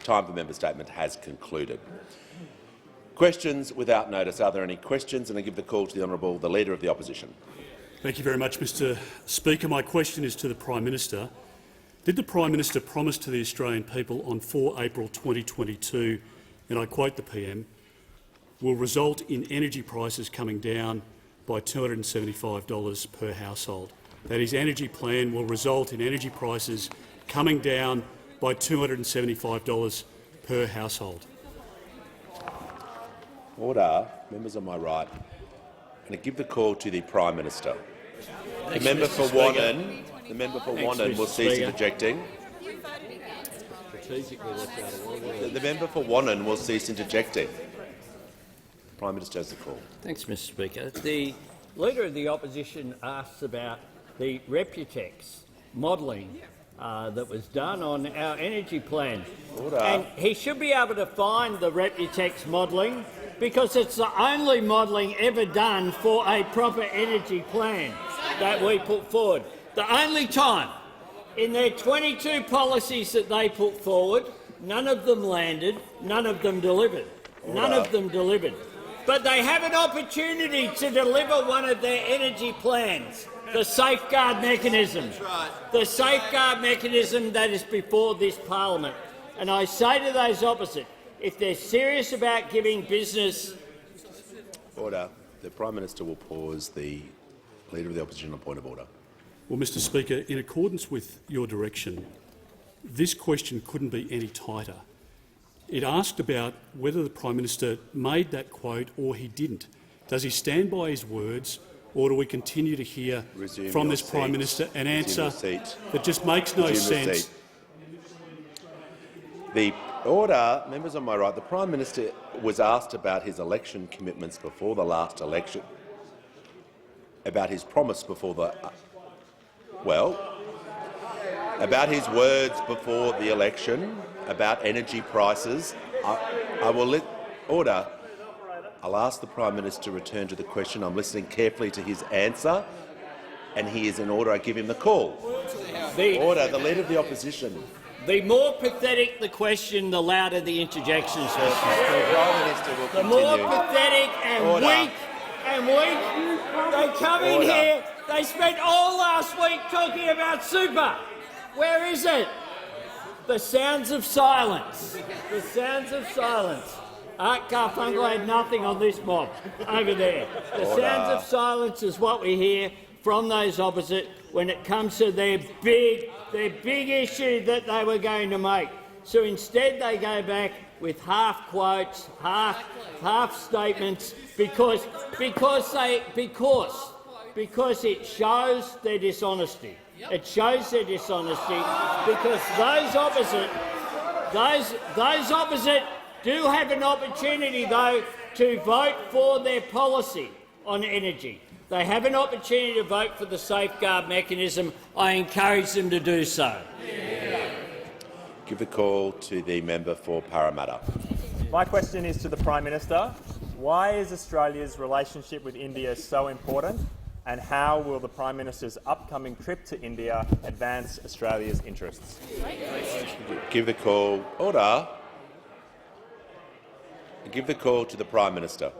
time for member statement has concluded. Questions without notice. Are there any questions? And I give the call to the Leader of the Opposition. Thank you very much, Mr Speaker. My question is to the Prime Minister. Did the Prime Minister promise to the Australian people on 4 April 2022, and I quote the PM, will result in energy prices coming down by $275 per household? That his energy plan will result in energy prices coming down by $275 per household. Order. Members on my right. I'm going to give the call to the Prime Minister. The member for Wannon will cease interjecting. The member for Wannon will cease interjecting. The Prime Minister has the call. Thanks, Mr Speaker. The Leader of the Opposition asks about the Reputex modelling that was done on our energy plan. Order. And he should be able to find the Reputex modelling because it's the only modelling ever done for a proper energy plan that we put forward. The only time in their 22 policies that they put forward, none of them landed, none of them delivered. None of them delivered. But they have an opportunity to deliver one of their energy plans, the safeguard mechanism. The safeguard mechanism that is before this parliament. And I say to those opposite, if they're serious about giving business— Order. The Prime Minister will pause. The Leader of the Opposition on point of order. Well, Mr Speaker, in accordance with your direction, this question couldn't be any tighter. It asked about whether the Prime Minister made that quote or he didn't. Does he stand by his words, or do we continue to hear from this Prime Minister an answer that just makes no sense? The order, members on my right, the Prime Minister was asked about his election commitments before the last election, about his promise before the about his words before the election, about energy prices. Order. I'll ask the Prime Minister to return to the question. I'm listening carefully to his answer, and he is in order. I give him the call. Order. The Leader of the Opposition. The more pathetic the question, the louder the interjections. The Prime Minister will the continue. more pathetic and weak they come in here. They spent all last week talking about super. Where is it? The sounds of silence. The sounds of silence. Art Garfunkel had nothing on this mob over there. The sounds of silence is what we hear from those opposite when it comes to their big issue that they were going to make. So instead they go back with half quotes, half statements, because it shows their dishonesty. It shows their dishonesty because those opposite do have an opportunity, though, to vote for their policy on energy. They have an opportunity to vote for the safeguard mechanism. I encourage them to do so. Give the call to the member for Parramatta. My question is to the Prime Minister. Why is Australia's relationship with India so important, and how will the Prime Minister's upcoming trip to India advance Australia's interests? Give the call. Order. Give the call to the Prime Minister.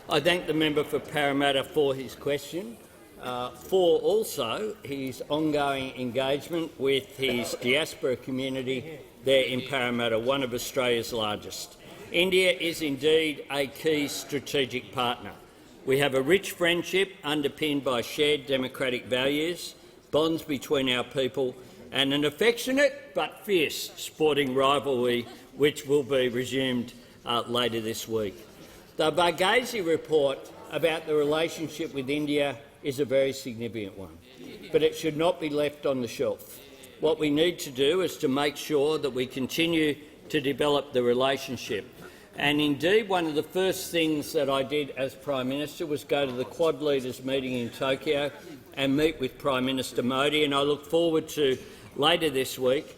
I thank the member for Parramatta for his question, for also his ongoing engagement with his diaspora community there in Parramatta, one of Australia's largest. India is indeed a key strategic partner. We have a rich friendship underpinned by shared democratic values, bonds between our people and an affectionate but fierce sporting rivalry which will be resumed later this week. The Barghese report about the relationship with India is a very significant one, but it should not be left on the shelf. What we need to do is to make sure that we continue to develop the relationship. And indeed, one of the first things that I did as Prime Minister was go to the Quad Leaders meeting in Tokyo and meet with Prime Minister Modi, and I look forward to, later this week,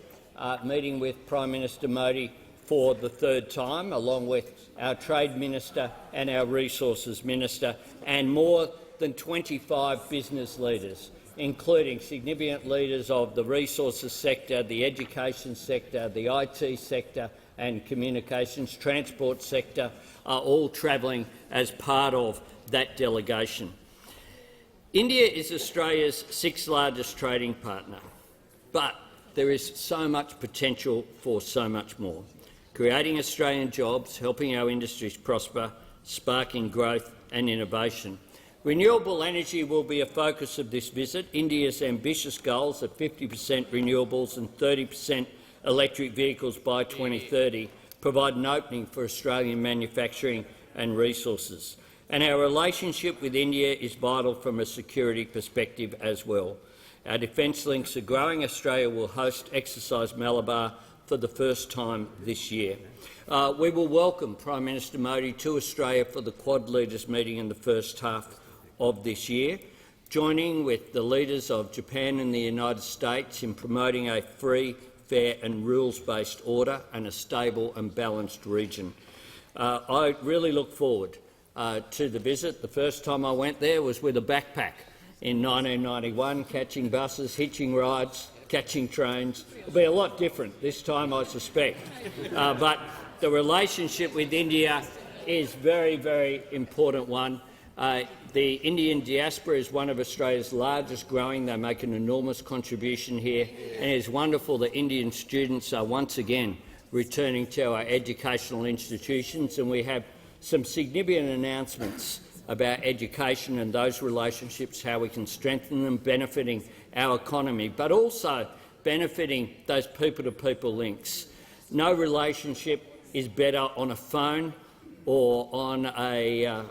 meeting with Prime Minister Modi for the third time, along with our Trade Minister and our Resources Minister, and more than 25 business leaders including significant leaders of the resources sector, the education sector, the IT sector and communications, transport sector, are all travelling as part of that delegation. India is Australia's sixth largest trading partner, but there is so much potential for so much more. Creating Australian jobs, helping our industries prosper, sparking growth and innovation. Renewable energy will be a focus of this visit. India's ambitious goals of 50% renewables and 30% electric vehicles by 2030 provide an opening for Australian manufacturing and resources. And our relationship with India is vital from a security perspective as well. Our defence links are growing. Australia will host Exercise Malabar for the first time this year. We will welcome Prime Minister Modi to Australia for the Quad Leaders meeting in the first half of this year, joining with the leaders of Japan and the United States in promoting a free, fair and rules-based order and a stable and balanced region. I really look forward to the visit. The first time I went there was with a backpack in 1991, catching buses, hitching rides, catching trains. It'll be a lot different this time, I suspect. But the relationship with India is very, very important one. The Indian diaspora is one of Australia's largest growing. They make an enormous contribution here, and it is wonderful that Indian students are once again returning to our educational institutions, and we have some significant announcements about education and those relationships, how we can strengthen them, benefiting our economy, but also benefiting those people-to-people links. No relationship is better on a phone or on a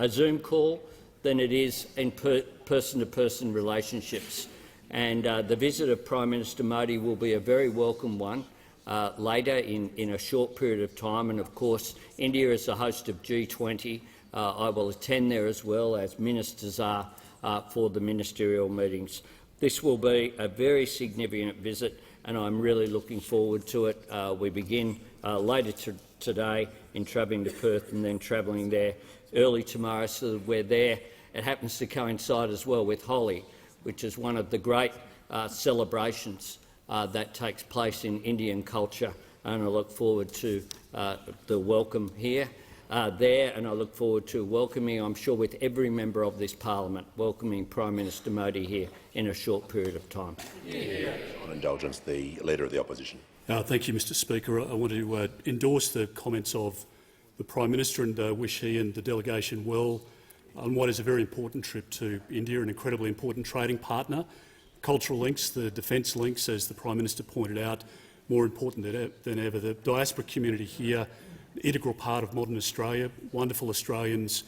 Zoom call than it is in person-to-person relationships. And the visit of Prime Minister Modi will be a very welcome one later in a short period of time. And of course, India is the host of G20. I will attend there as well, as ministers are for the ministerial meetings. This will be a very significant visit, and I'm really looking forward to it. We begin later today in travelling to Perth and then travelling there early tomorrow, so that we're there. It happens to coincide as well with Holi, which is one of the great celebrations that takes place in Indian culture, and I look forward to the welcome here, there, and I look forward to welcoming, I'm sure, with every member of this parliament, welcoming Prime Minister Modi here in a short period of time. On indulgence, the Leader of the Opposition. Thank you, Mr Speaker. I want to endorse the comments of the Prime Minister and wish he and the delegation well on what is a very important trip to India, an incredibly important trading partner. Cultural links, the defence links, as the Prime Minister pointed out, more important than ever. The diaspora community here, an integral part of modern Australia. Wonderful Australians.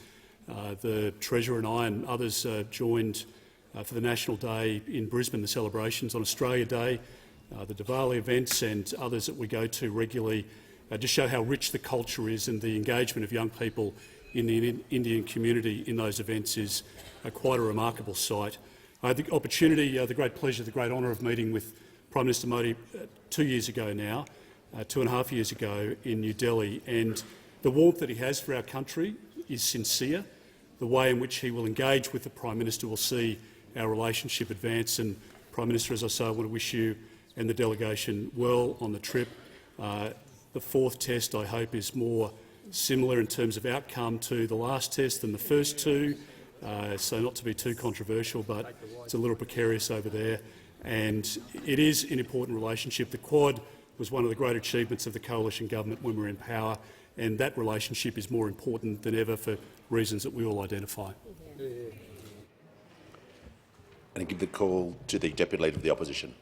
The Treasurer and I and others joined for the National Day in Brisbane, the celebrations on Australia Day, the Diwali events and others that we go to regularly, just show how rich the culture is, and the engagement of young people in the Indian community in those events is quite a remarkable sight. I had the opportunity, the great pleasure, the great honour of meeting with Prime Minister Modi 2 years ago now, 2.5 years ago in New Delhi, and the warmth that he has for our country is sincere. The way in which he will engage with the Prime Minister will see our relationship advance. And Prime Minister, as I say, I want to wish you and the delegation well on the trip. The fourth test, I hope, is more similar in terms of outcome to the last test than the first two. So not to be too controversial, but it's a little precarious over there. And it is an important relationship. The Quad was one of the great achievements of the coalition government when we were in power, and that relationship is more important than ever for reasons that we all identify. And I give the call to the Deputy Leader of the Opposition.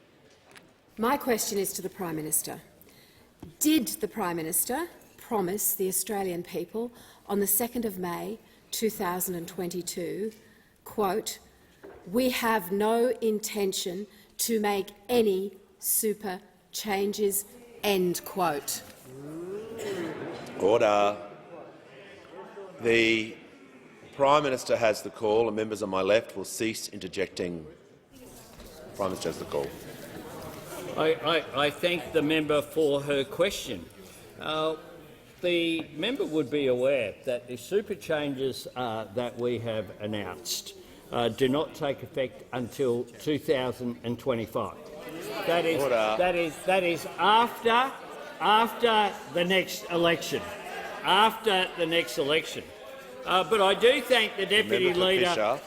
My question is to the Prime Minister. Did the Prime Minister promise the Australian people on the 2nd of May 2022, quote, "We have no intention to make any super changes," end quote? Order. The Prime Minister has the call, and members on my left will cease interjecting. The Prime Minister has the call. I thank the member for her question. The member would be aware that the super changes that we have announced do not take effect until 2025. That is after the next election. After the next election. But I do thank the Deputy Leader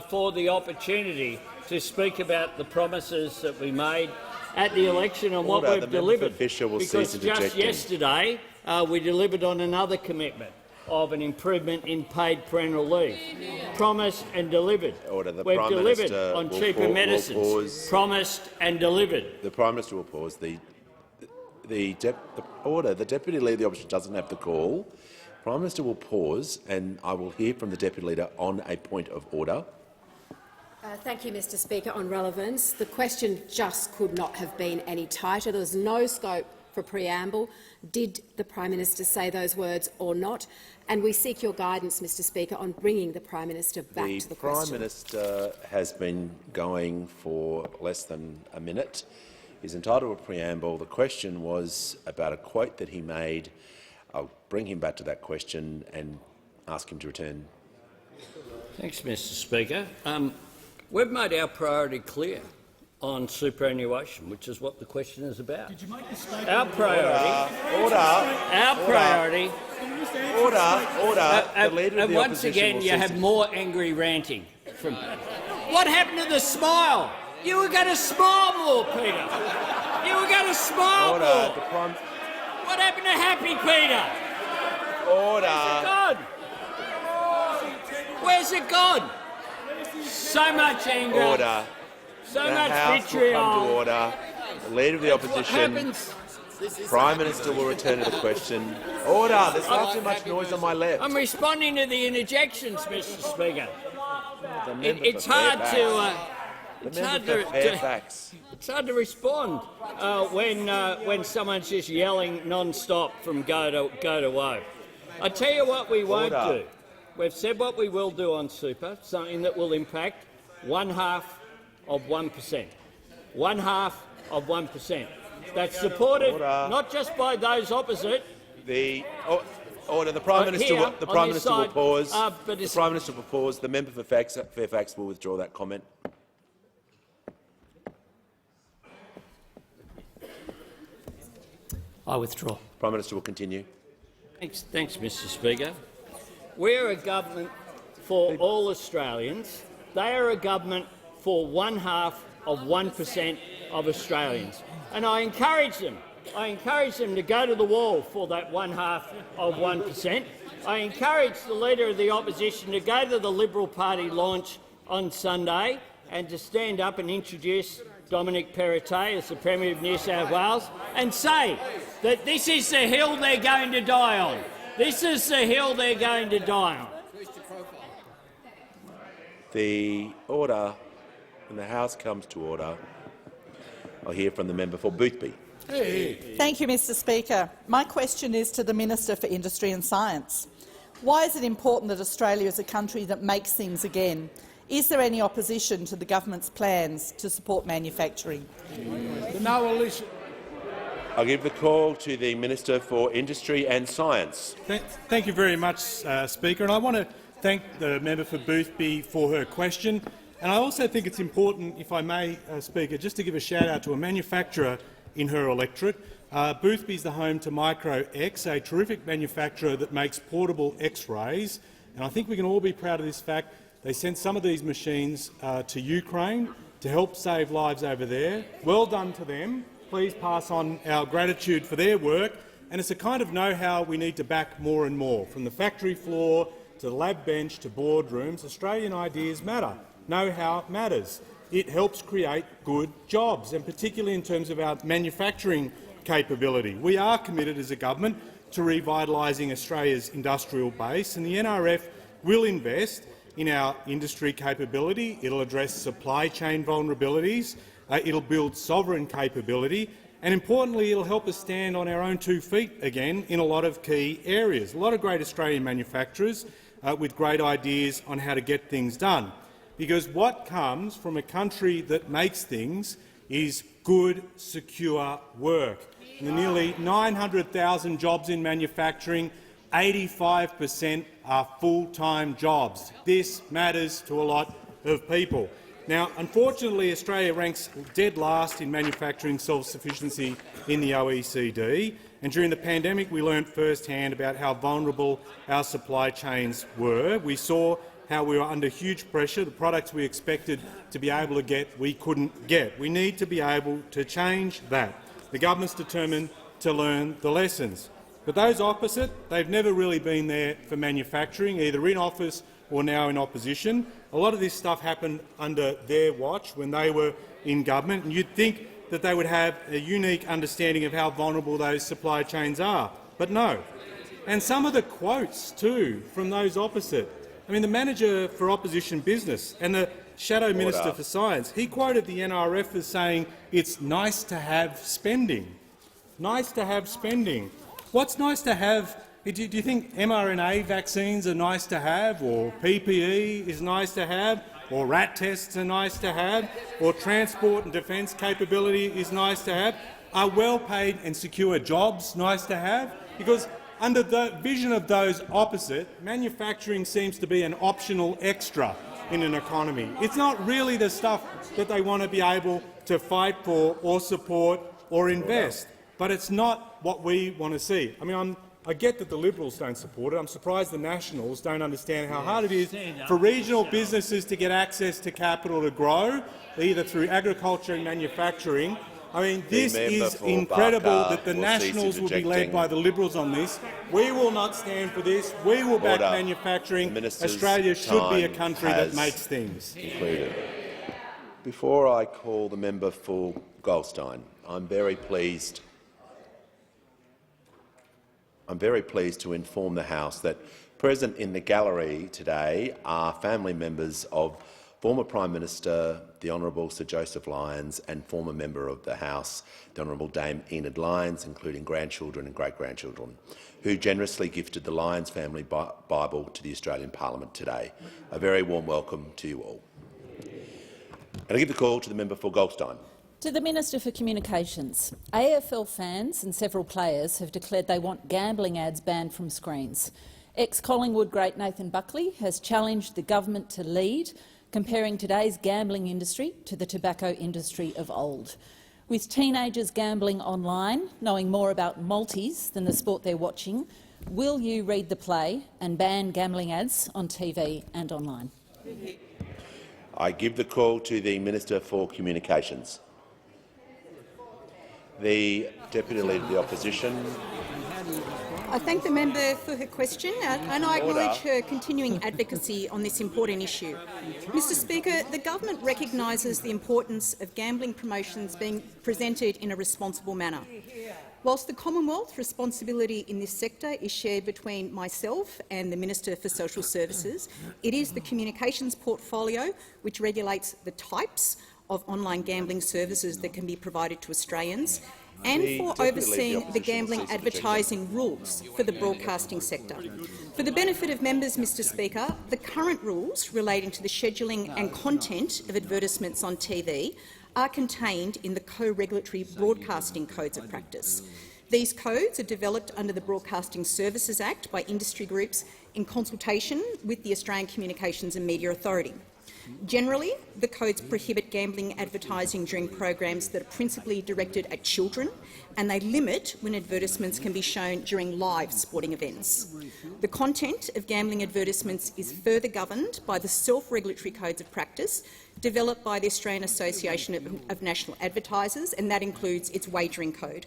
for the opportunity to speak about the promises that we made at the election and what we've delivered. Because just yesterday we delivered on another commitment of an improvement in paid parental leave. Promised and delivered. We've delivered on cheaper medicines. Promised and delivered. The Prime Minister will pause. The Deputy Leader of the Opposition doesn't have the call. Prime Minister will pause, and I will hear from the Deputy Leader on a point of order. Thank you, Mr Speaker. On relevance, the question just could not have been any tighter. There was no scope for preamble. Did the Prime Minister say those words or not? And we seek your guidance, Mr Speaker, on bringing the Prime Minister back to the question. The Prime Minister has been going for less than a minute. He's entitled to a preamble. The question was about a quote that he made. I'll bring him back to that question and ask him to return. Thanks, Mr Speaker. We've made our priority clear on superannuation, which is what the question is about. Did you make the statement? Our priority. And once again, you have more angry ranting. What happened to the smile? You were going to smile more, Peter. You were going to smile more. What happened to Happy Peter? Where's it gone? So much anger. So much vitriol. The Leader of the Opposition, Prime Minister will return to the question. Order! There's far too much noise on my left. I'm responding to the interjections, Mr Speaker. It's hard to respond when someone's just yelling non-stop from go to woe. I tell you what we won't do. We've said what we will do on super, something that will impact 0.5%. 0.5%. That's supported not just by those opposite. The Prime Minister will pause. The Prime Minister will pause. The member for Fairfax will withdraw that comment. I withdraw. Prime Minister will continue. Thanks, Mr Speaker. We're a government for all Australians. They are a government for 0.5% of Australians. And I encourage them to go to the wall for that 0.5%. I encourage the Leader of the Opposition to go to the Liberal Party launch on Sunday and to stand up and introduce Dominic Perrottet as the Premier of New South Wales and say that this is the hill they're going to die on. This is the hill they're going to die on. The order, when the House comes to order, I'll hear from the member for Boothby. Thank you, Mr Speaker. My question is to the Minister for Industry and Science. Why is it important that Australia is a country that makes things again? Is there any opposition to the government's plans to support manufacturing? I'll give the call to the Minister for Industry and Science. Thank you very much, Speaker. And I want to thank the member for Boothby for her question. And I also think it's important, if I may, Speaker, just to give a shout-out to a manufacturer in her electorate. Boothby is the home to Micro-X, a terrific manufacturer that makes portable X-rays. And I think we can all be proud of this fact. They sent some of these machines to Ukraine to help save lives over there. Well done to them. Please pass on our gratitude for their work. And it's a kind of know-how we need to back more and more. From the factory floor to the lab bench to boardrooms, Australian ideas matter. Know-how matters. It helps create good jobs, and particularly in terms of our manufacturing capability. We are committed as a government to revitalising Australia's industrial base, and the NRF will invest in our industry capability. It will address supply chain vulnerabilities. It will build sovereign capability, and importantly, it will help us stand on our own 2 feet again in a lot of key areas. A lot of great Australian manufacturers with great ideas on how to get things done. Because what comes from a country that makes things is good, secure work. And the nearly 900,000 jobs in manufacturing, 85% are full-time jobs. This matters to a lot of people. Now, unfortunately, Australia ranks dead last in manufacturing self-sufficiency in the OECD, and during the pandemic we learned firsthand about how vulnerable our supply chains were. We saw how we were under huge pressure. The products we expected to be able to get, we couldn't get. We need to be able to change that. The government's determined to learn the lessons. But those opposite, they've never really been there for manufacturing, either in office or now in opposition. A lot of this stuff happened under their watch when they were in government, and you'd think that they would have a unique understanding of how vulnerable those supply chains are. But no. And some of the quotes, too, from those opposite. I mean, the manager for opposition business and the shadow minister for science, he quoted the NRF as saying it's nice to have spending. Nice to have spending. What's nice to have? Do you think mRNA vaccines are nice to have, or PPE is nice to have, or rat tests are nice to have, or transport and defence capability is nice to have? Are well-paid and secure jobs nice to have? Because under the vision of those opposite, manufacturing seems to be an optional extra in an economy. It's not really the stuff that they want to be able to fight for or support or invest, but it's not what we want to see. I mean, I get that the Liberals don't support it. I'm surprised the Nationals don't understand how hard it is for regional businesses to get access to capital to grow, either through agriculture and manufacturing. I mean, this is incredible that the Nationals will be led by the Liberals on this. We will not stand for this. We will back manufacturing. Australia should be a country that makes things. Concluded. Before I call the member for Goldstein, I'm very pleased to inform the House that present in the gallery today are family members of former Prime Minister the Honourable Sir Joseph Lyons and former member of the House, the Honourable Dame Enid Lyons, including grandchildren and great-grandchildren, who generously gifted the Lyons family Bible to the Australian Parliament today. A very warm welcome to you all. And I give the call to the member for Goldstein. To the Minister for Communications. AFL fans and several players have declared they want gambling ads banned from screens. Ex-Collingwood great Nathan Buckley has challenged the government to lead, comparing today's gambling industry to the tobacco industry of old. With teenagers gambling online, knowing more about multis than the sport they're watching, will you read the play and ban gambling ads on TV and online? I give the call to the Minister for Communications. The Deputy Leader of the Opposition. I thank the member for her question and I acknowledge her continuing advocacy on this important issue. Mr Speaker, the government recognises the importance of gambling promotions being presented in a responsible manner. Whilst the Commonwealth responsibility in this sector is shared between myself and the Minister for Social Services, it is the communications portfolio which regulates the types of online gambling services that can be provided to Australians and for overseeing the gambling advertising rules for the broadcasting sector. For the benefit of members, Mr Speaker, the current rules relating to the scheduling and content of advertisements on TV are contained in the Co-Regulatory Broadcasting Codes of Practice. These codes are developed under the Broadcasting Services Act by industry groups in consultation with the Australian Communications and Media Authority. Generally, the codes prohibit gambling advertising during programs that are principally directed at children, and they limit when advertisements can be shown during live sporting events. The content of gambling advertisements is further governed by the self-regulatory codes of practice developed by the Australian Association of National Advertisers, and that includes its wagering code.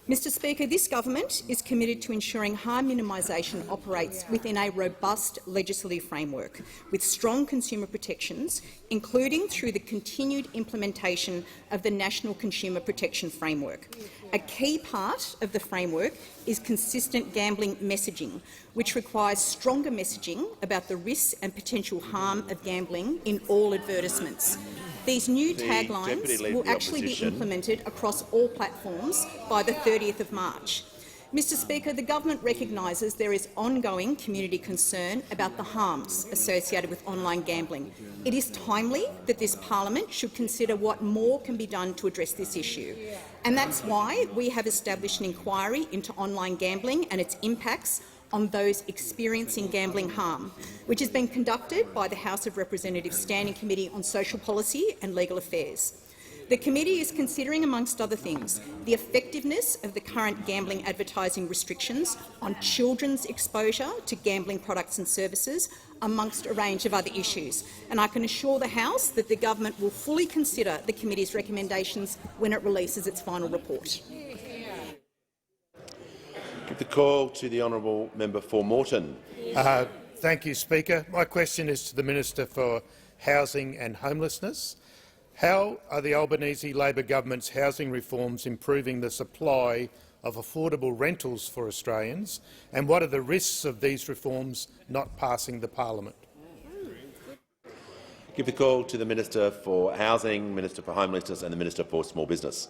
Mr Speaker, this government is committed to ensuring harm minimisation operates within a robust legislative framework with strong consumer protections, including through the continued implementation of the National Consumer Protection Framework. A key part of the framework is consistent gambling messaging, which requires stronger messaging about the risks and potential harm of gambling in all advertisements. These new taglines will actually be implemented across all platforms by the 30th of March. Mr Speaker, the government recognises there is ongoing community concern about the harms associated with online gambling. It is timely that this parliament should consider what more can be done to address this issue. And that's why we have established an inquiry into online gambling and its impacts on those experiencing gambling harm, which has been conducted by the House of Representatives Standing Committee on Social Policy and Legal Affairs. The committee is considering, amongst other things, the effectiveness of the current gambling advertising restrictions on children's exposure to gambling products and services, amongst a range of other issues. And I can assure the House that the government will fully consider the committee's recommendations when it releases its final report. Give the call to the honourable member for Moreton. Thank you, Speaker. My question is to the Minister for Housing and Homelessness. How are the Albanese Labor government's housing reforms improving the supply of affordable rentals for Australians, and what are the risks of these reforms not passing the parliament? Give the call to the Minister for Housing, Minister for Homelessness and the Minister for Small Business.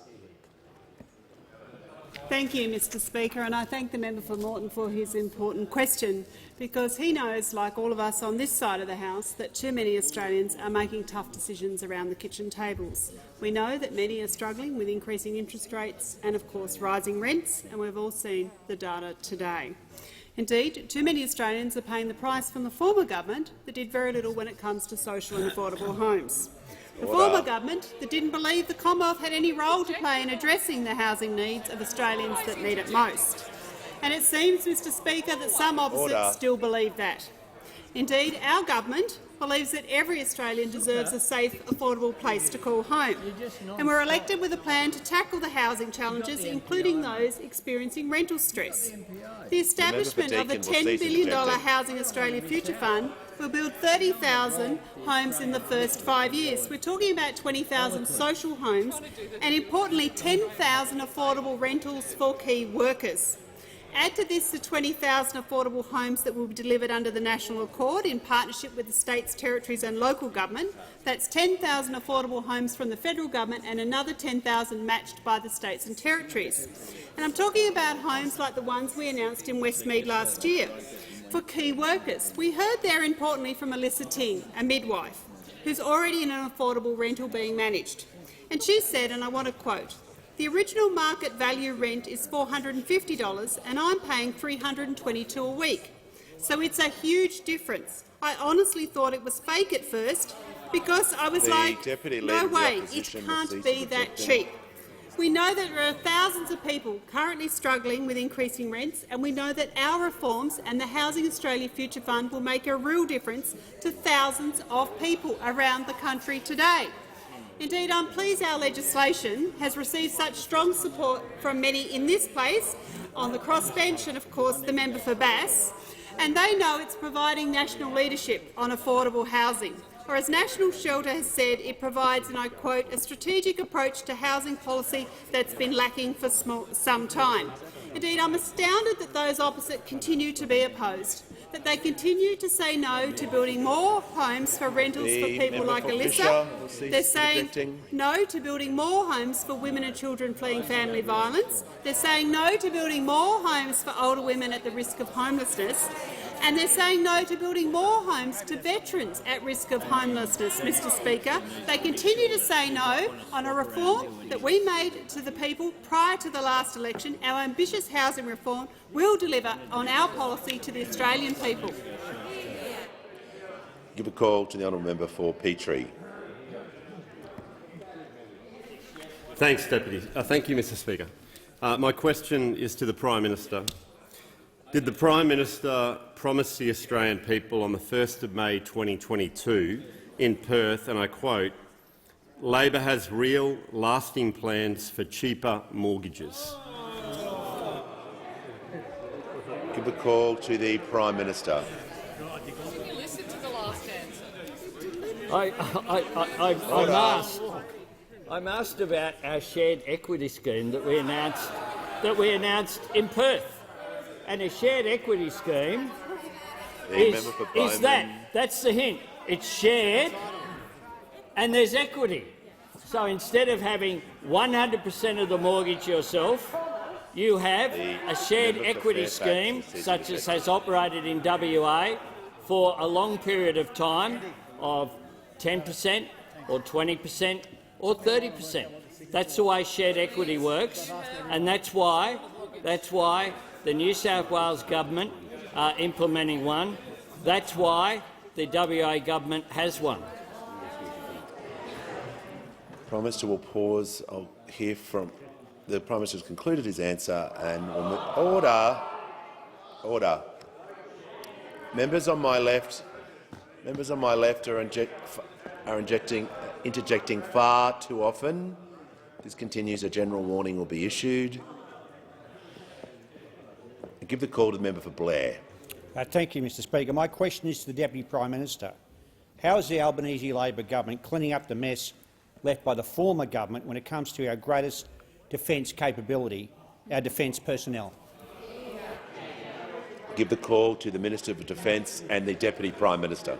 Thank you, Mr Speaker, and I thank the member for Moreton for his important question, because he knows, like all of us on this side of the House, that too many Australians are making tough decisions around the kitchen tables. We know that many are struggling with increasing interest rates and, of course, rising rents, and we've all seen the data today. Indeed, too many Australians are paying the price from the former government that did very little when it comes to social and affordable homes. The former government that didn't believe the Commonwealth had any role to play in addressing the housing needs of Australians that need it most. And it seems, Mr Speaker, that some opposites still believe that. Indeed, our government believes that every Australian deserves a safe, affordable place to call home. And we're elected with a plan to tackle the housing challenges, including those experiencing rental stress. The establishment of the $10 billion Housing Australia Future Fund will build 30,000 homes in the first 5 years. We're talking about 20,000 social homes and, importantly, 10,000 affordable rentals for key workers. Add to this the 20,000 affordable homes that will be delivered under the National Accord in partnership with the states, territories and local government. That's 10,000 affordable homes from the federal government and another 10,000 matched by the states and territories. And I'm talking about homes like the ones we announced in Westmead last year. For key workers, we heard there importantly from Alyssa Ting, a midwife, who's already in an affordable rental being managed. And she said, and I want to quote, "The original market value rent is $450 and I'm paying $322 a week. So it's a huge difference. I honestly thought it was fake at first because I was like, no way, it can't be that cheap." We know that there are thousands of people currently struggling with increasing rents, and we know that our reforms and the Housing Australia Future Fund will make a real difference to thousands of people around the country today. Indeed, I'm pleased our legislation has received such strong support from many in this place, on the crossbench and, of course, the member for Bass, and they know it's providing national leadership on affordable housing. Or as National Shelter has said, it provides, and I quote, "a strategic approach to housing policy that's been lacking for some time." Indeed, I'm astounded that those opposite continue to be opposed, that they continue to say no to building more homes for rentals for people like Alyssa. They're saying no to building more homes for women and children fleeing family violence. They're saying no to building more homes for older women at the risk of homelessness. And they're saying no to building more homes to veterans at risk of homelessness, Mr Speaker. They continue to say no on a reform that we made to the people prior to the last election. Our ambitious housing reform will deliver on our policy to the Australian people. Give a call to the honourable member for Petrie. Thanks, Deputy. Thank you, Mr Speaker. My question is to the Prime Minister. Did the Prime Minister promise the Australian people on the 1st of May 2022 in Perth, and I quote, "Labor has real, lasting plans for cheaper mortgages"? Give a call to the Prime Minister. I'm asked about our shared equity scheme that we announced in Perth. And a shared equity scheme is that's the hint. It's shared and there's equity. So instead of having 100% of the mortgage yourself, you have a shared equity scheme such as has operated in WA for a long period of time of 10% or 20% or 30%. That's the way shared equity works, and that's why the New South Wales government implementing one. That's why the WA government has one. Prime Minister will pause. I'll hear from the Prime Minister has concluded his answer and will move. Order. Order. Members on my left are interjecting far too often. If this continues, a general warning will be issued. I give the call to the member for Blair. Thank you, Mr Speaker. My question is to the Deputy Prime Minister. How is the Albanese Labor government cleaning up the mess left by the former government when it comes to our greatest defence capability, our defence personnel? Give the call to the Minister for Defence and the Deputy Prime Minister.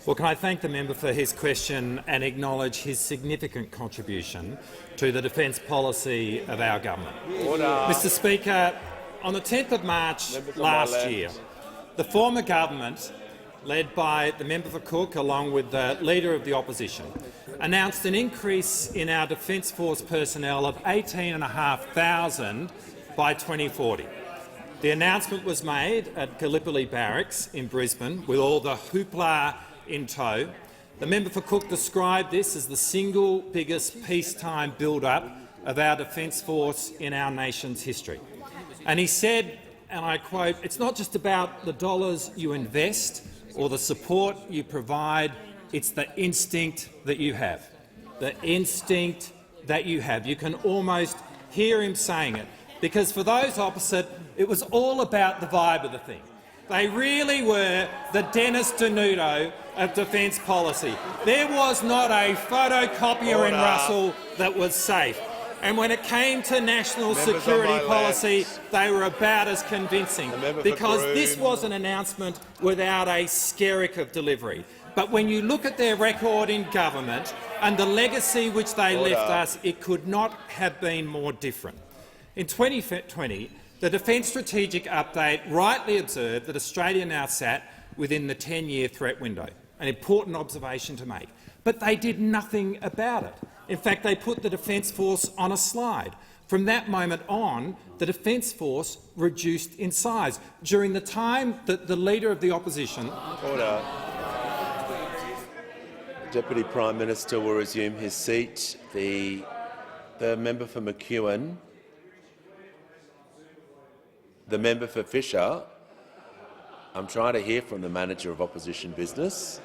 Well, can I thank the member for his question and acknowledge his significant contribution to the defence policy of our government. Order. Mr Speaker, on the 10th of March last year, the former government, led by the member for Cook along with the Leader of the Opposition, announced an increase in our Defence Force personnel of 18,500 by 2040. The announcement was made at Gallipoli Barracks in Brisbane with all the hoopla in tow. The member for Cook described this as the single biggest peacetime build-up of our Defence Force in our nation's history. And he said, and I quote, "It's not just about the dollars you invest or the support you provide, it's the instinct that you have." The instinct that you have. You can almost hear him saying it, because for those opposite, it was all about the vibe of the thing. They really were the Dennis Denuto of defence policy. There was not a photocopier in Russell that was safe. And when it came to national security policy, they were about as convincing, because this was an announcement without a skerrick of delivery. But when you look at their record in government and the legacy which they left us, it could not have been more different. In 2020, the Defence Strategic Update rightly observed that Australia now sat within the 10-year threat window, an important observation to make. But they did nothing about it. In fact, they put the Defence Force on a slide. From that moment on, the Defence Force reduced in size. During the time that the Leader of the Opposition— Order. The Deputy Prime Minister will resume his seat. The member for McEwen. The member for Fisher. I'm trying to hear from the Manager of Opposition Business,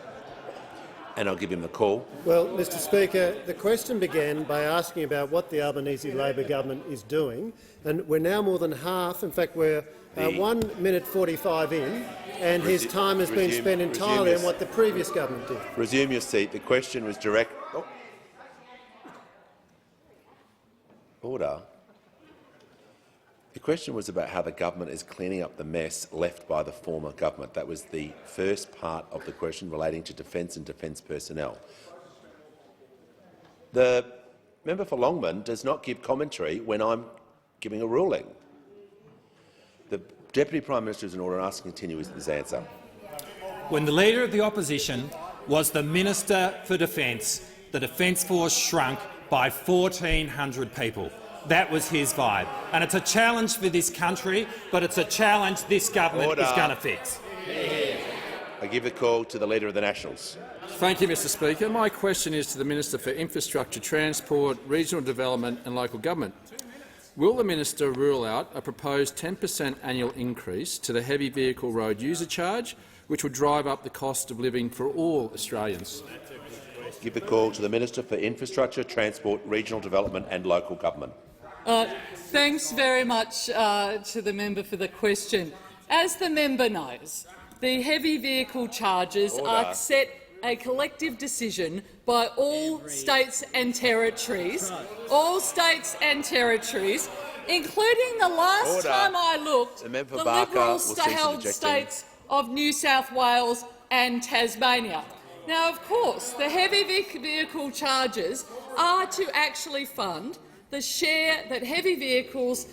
and I'll give him the call. Well, Mr Speaker, the question began by asking about what the Albanese Labor government is doing, and we're now more than half. In fact, we're 1 minute 45 in, and his time has been spent entirely on what the previous government did. Resume your seat. The question was direct. Order. The question was about how the government is cleaning up the mess left by the former government. That was the first part of the question relating to defence and defence personnel. The member for Longman does not give commentary when I'm giving a ruling. The Deputy Prime Minister is in order and asks to continue his answer. When the Leader of the Opposition was the Minister for Defence, the Defence Force shrunk by 1,400 people. That was his vibe. And it's a challenge for this country, but it's a challenge this government is going to fix. I give the call to the Leader of the Nationals. Thank you, Mr Speaker. My question is to the Minister for Infrastructure, Transport, Regional Development and Local Government. Will the minister rule out a proposed 10% annual increase to the heavy vehicle road user charge, which would drive up the cost of living for all Australians? Give the call to the Minister for Infrastructure, Transport, Regional Development and Local Government. Thanks very much to the member for the question. As the member knows, the heavy vehicle charges are set a collective decision by all states and territories, including the last time I looked, the Liberal-held states of New South Wales and Tasmania. Now, of course, the heavy vehicle charges are to actually fund the share that heavy vehicles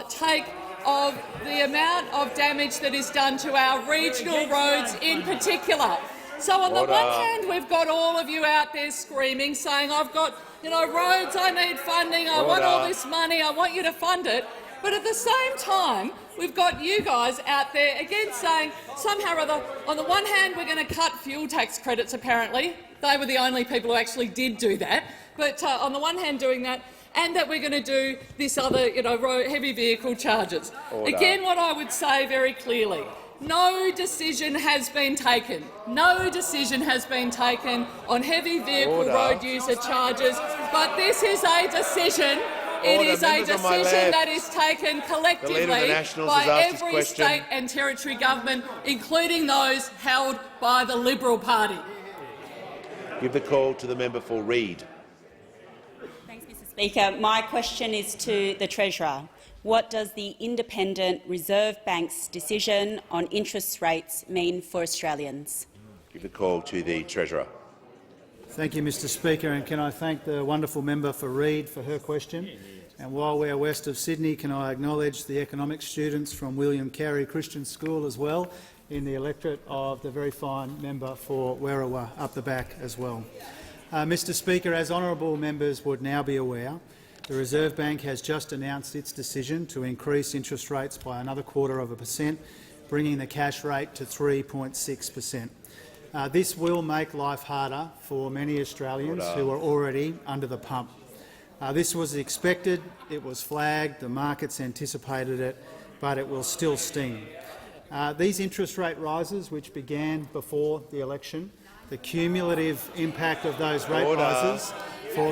take of the amount of damage that is done to our regional roads in particular. So on the one hand, we've got all of you out there screaming, saying, I've got roads, I need funding, I want all this money, I want you to fund it. But at the same time, we've got you guys out there again saying somehow or other, on the one hand, we're going to cut fuel tax credits, apparently. They were the only people who actually did do that. But on the one hand doing that, and that we're going to do this other, heavy vehicle charges. Order. Again, what I would say very clearly, no decision has been taken. No decision has been taken on heavy vehicle road user charges, but this is a decision. It is a decision that is taken collectively by every state and territory government, including those held by the Liberal Party. Give the call to the member for Reid. Thanks, Mr Speaker. My question is to the Treasurer. What does the Independent Reserve Bank's decision on interest rates mean for Australians? Give the call to the Treasurer. Thank you, Mr Speaker, and can I thank the wonderful member for Reid for her question. And while we are west of Sydney, can I acknowledge the economics students from William Carey Christian School as well in the electorate of the very fine member for Werriwa up the back as well. Mr Speaker, as honourable members would now be aware, the Reserve Bank has just announced its decision to increase interest rates by another 0.25%, bringing the cash rate to 3.6%. This will make life harder for many Australians who are already under the pump. This was expected, it was flagged, the markets anticipated it, but it will still sting. These interest rate rises, which began before the election, the cumulative impact of those rate rises for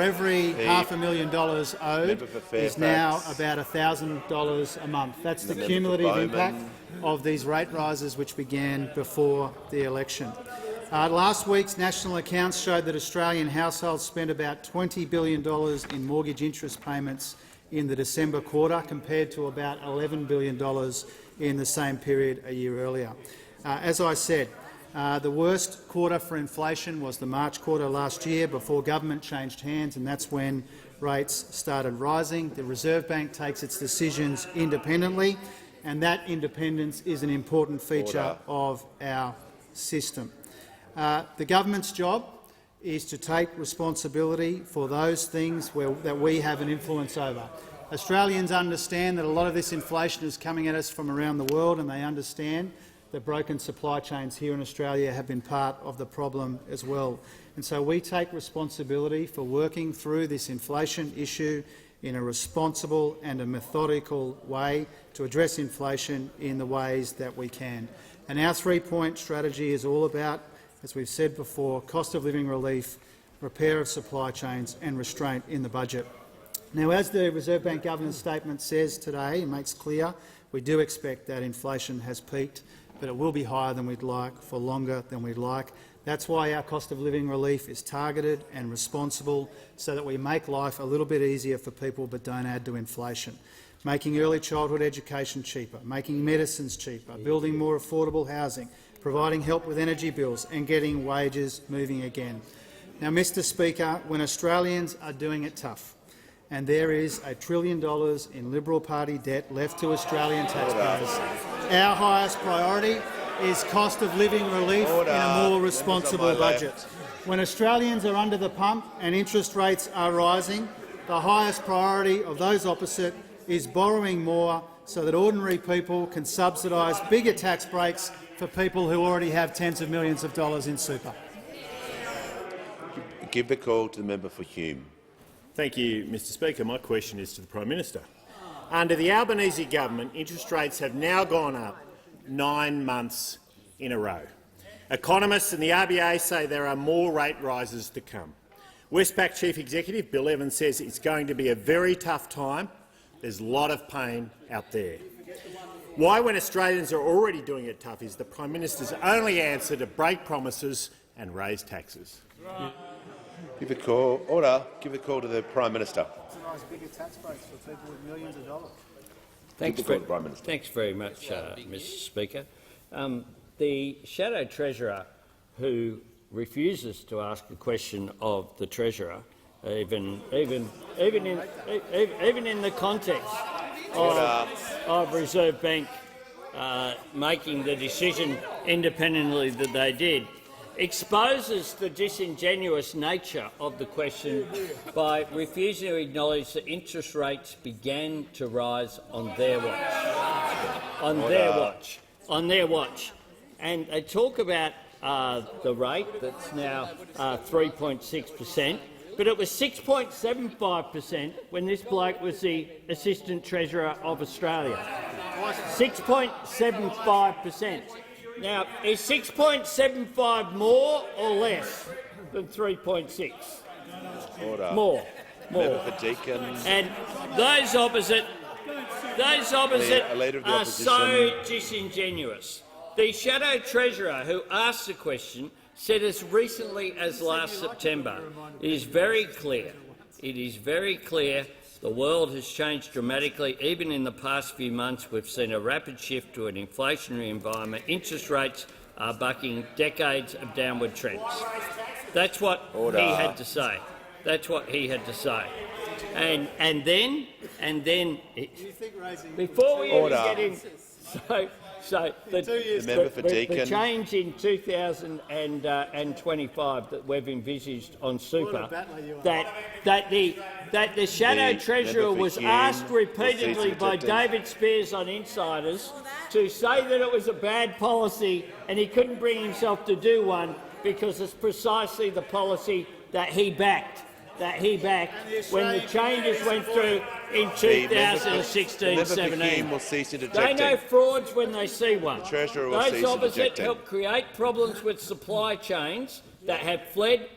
every $500,000 owed is now about $1,000 a month. That's the cumulative impact of these rate rises which began before the election. Last week's national accounts showed that Australian households spent about $20 billion in mortgage interest payments in the December quarter, compared to about $11 billion in the same period a year earlier. As I said, the worst quarter for inflation was the March quarter last year, before government changed hands, and that's when rates started rising. The Reserve Bank takes its decisions independently, and that independence is an important feature of our system. The government's job is to take responsibility for those things that we have an influence over. Australians understand that a lot of this inflation is coming at us from around the world, and they understand that broken supply chains here in Australia have been part of the problem as well. And so we take responsibility for working through this inflation issue in a responsible and a methodical way to address inflation in the ways that we can. And our three-point strategy is all about, as we've said before, cost of living relief, repair of supply chains and restraint in the budget. Now, as the Reserve Bank Governor's statement says today, it makes clear we do expect that inflation has peaked, but it will be higher than we'd like for longer than we'd like. That's why our cost of living relief is targeted and responsible, so that we make life a little bit easier for people but don't add to inflation. Making early childhood education cheaper, making medicines cheaper, building more affordable housing, providing help with energy bills and getting wages moving again. Now, Mr Speaker, when Australians are doing it tough, and there is $1 trillion in Liberal Party debt left to Australian taxpayers, our highest priority is cost of living relief in a more responsible budget. When Australians are under the pump and interest rates are rising, the highest priority of those opposite is borrowing more so that ordinary people can subsidise bigger tax breaks for people who already have tens of millions of dollars in super. Give the call to the member for Hume. Thank you, Mr Speaker. My question is to the Prime Minister. Under the Albanese government, interest rates have now gone up 9 months in a row. Economists and the RBA say there are more rate rises to come. Westpac Chief Executive Bill Evans says it's going to be a very tough time. There's a lot of pain out there. Why, when Australians are already doing it tough, is the Prime Minister's only answer to break promises and raise taxes? Give the call. Order. Give the call to the Prime Minister. Bigger tax breaks for people with millions of dollars. Thanks very much, Mr Speaker. The Shadow Treasurer, who refuses to ask a question of the Treasurer, even in the context of Reserve Bank making the decision independently that they did, exposes the disingenuous nature of the question by refusing to acknowledge that interest rates began to rise on their watch. On their watch. And they talk about the rate that's now 3.6%, but it was 6.75% when this bloke was the Assistant Treasurer of Australia. 6.75%. Now, is 6.75 more or less than 3.6? Order. More. Member for Deakin. And those opposite are so disingenuous. The Shadow Treasurer who asked the question said as recently as last September, it is very clear the world has changed dramatically. Even in the past few months, we've seen a rapid shift to an inflationary environment. Interest rates are bucking decades of downward trends. That's what he had to say. That's what he had to say. And then, before we even get in, the change in 2025 that we've envisaged on super, that the Shadow Treasurer was asked repeatedly by David Spears on Insiders to say that it was a bad policy and he couldn't bring himself to do one because it's precisely the policy that he backed. When the changes went through in 2016-17. They know frauds when they see one. Those opposite help create problems with supply chains that have fed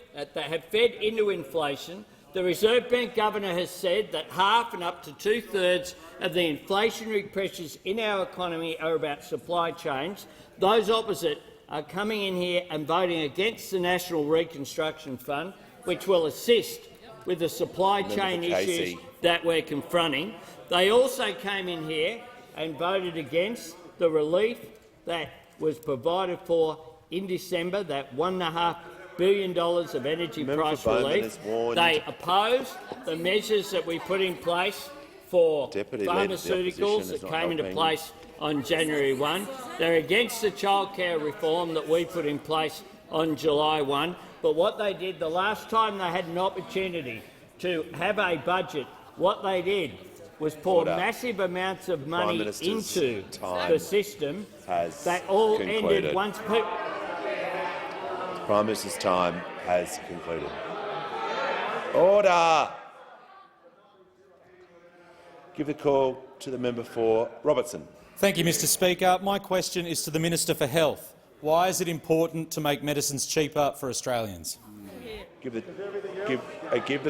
into inflation. The Reserve Bank Governor has said that half and up to two-thirds of the inflationary pressures in our economy are about supply chains. Those opposite are coming in here and voting against the National Reconstruction Fund, which will assist with the supply chain issues that we're confronting. They also came in here and voted against the relief that was provided for in December, that $1.5 billion of energy price relief. They opposed the measures that we put in place for pharmaceuticals that came into place on January 1. They're against the childcare reform that we put in place on July 1. But what they did the last time they had an opportunity to have a budget, what they did was pour massive amounts of money into the system that all ended once people— The Prime Minister's time has concluded. Order! Give the call to the member for Robertson. Thank you, Mr Speaker. My question is to the Minister for Health. Why is it important to make medicines cheaper for Australians? Give the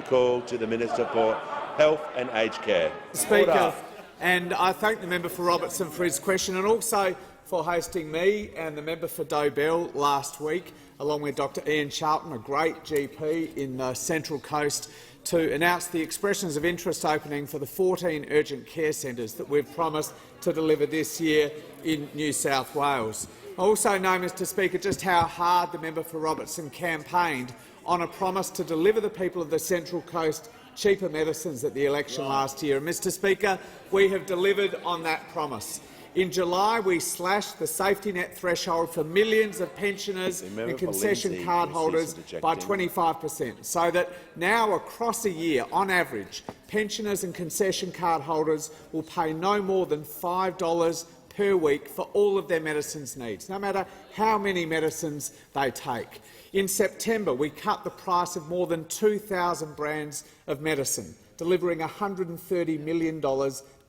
call to the Minister for Health and Aged Care. Speaker, and I thank the member for Robertson for his question and also for hosting me and the member for Dobell last week, along with Dr Ian Charlton, a great GP in the Central Coast, to announce the expressions of interest opening for the 14 urgent care centres that we've promised to deliver this year in New South Wales. I also know, Mr Speaker, just how hard the member for Robertson campaigned on a promise to deliver the people of the Central Coast cheaper medicines at the election last year. And, Mr Speaker, we have delivered on that promise. In July, we slashed the safety net threshold for millions of pensioners and concession card holders by 25%, so that now, across a year, on average, pensioners and concession card holders will pay no more than $5 per week for all of their medicines needs, no matter how many medicines they take. In September, we cut the price of more than 2,000 brands of medicine, delivering $130 million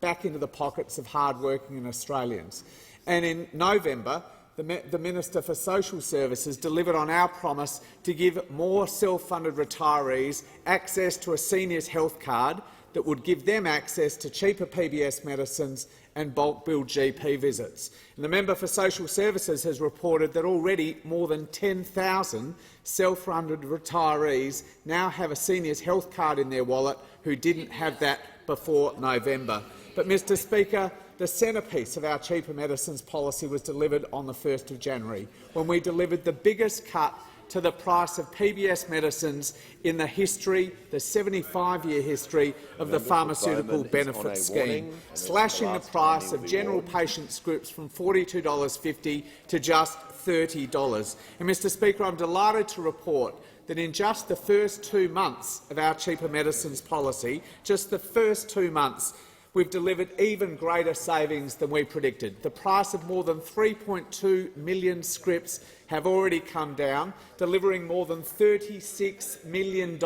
back into the pockets of hard-working Australians. And in November, the Minister for Social Services delivered on our promise to give more self-funded retirees access to a seniors health card that would give them access to cheaper PBS medicines and bulk bill GP visits. And the member for Social Services has reported that already more than 10,000 self-funded retirees now have a seniors health card in their wallet who didn't have that before November. But, Mr Speaker, the centrepiece of our cheaper medicines policy was delivered on the 1st of January, when we delivered the biggest cut to the price of PBS medicines in the history, the 75-year history of the pharmaceutical benefit scheme, slashing the price of general patient scripts from $42.50 to just $30. And, Mr Speaker, I'm delighted to report that in just the first 2 months of our cheaper medicines policy, just the first 2 months, we've delivered even greater savings than we predicted. The price of more than 3.2 million scripts have already come down, delivering more than $36 million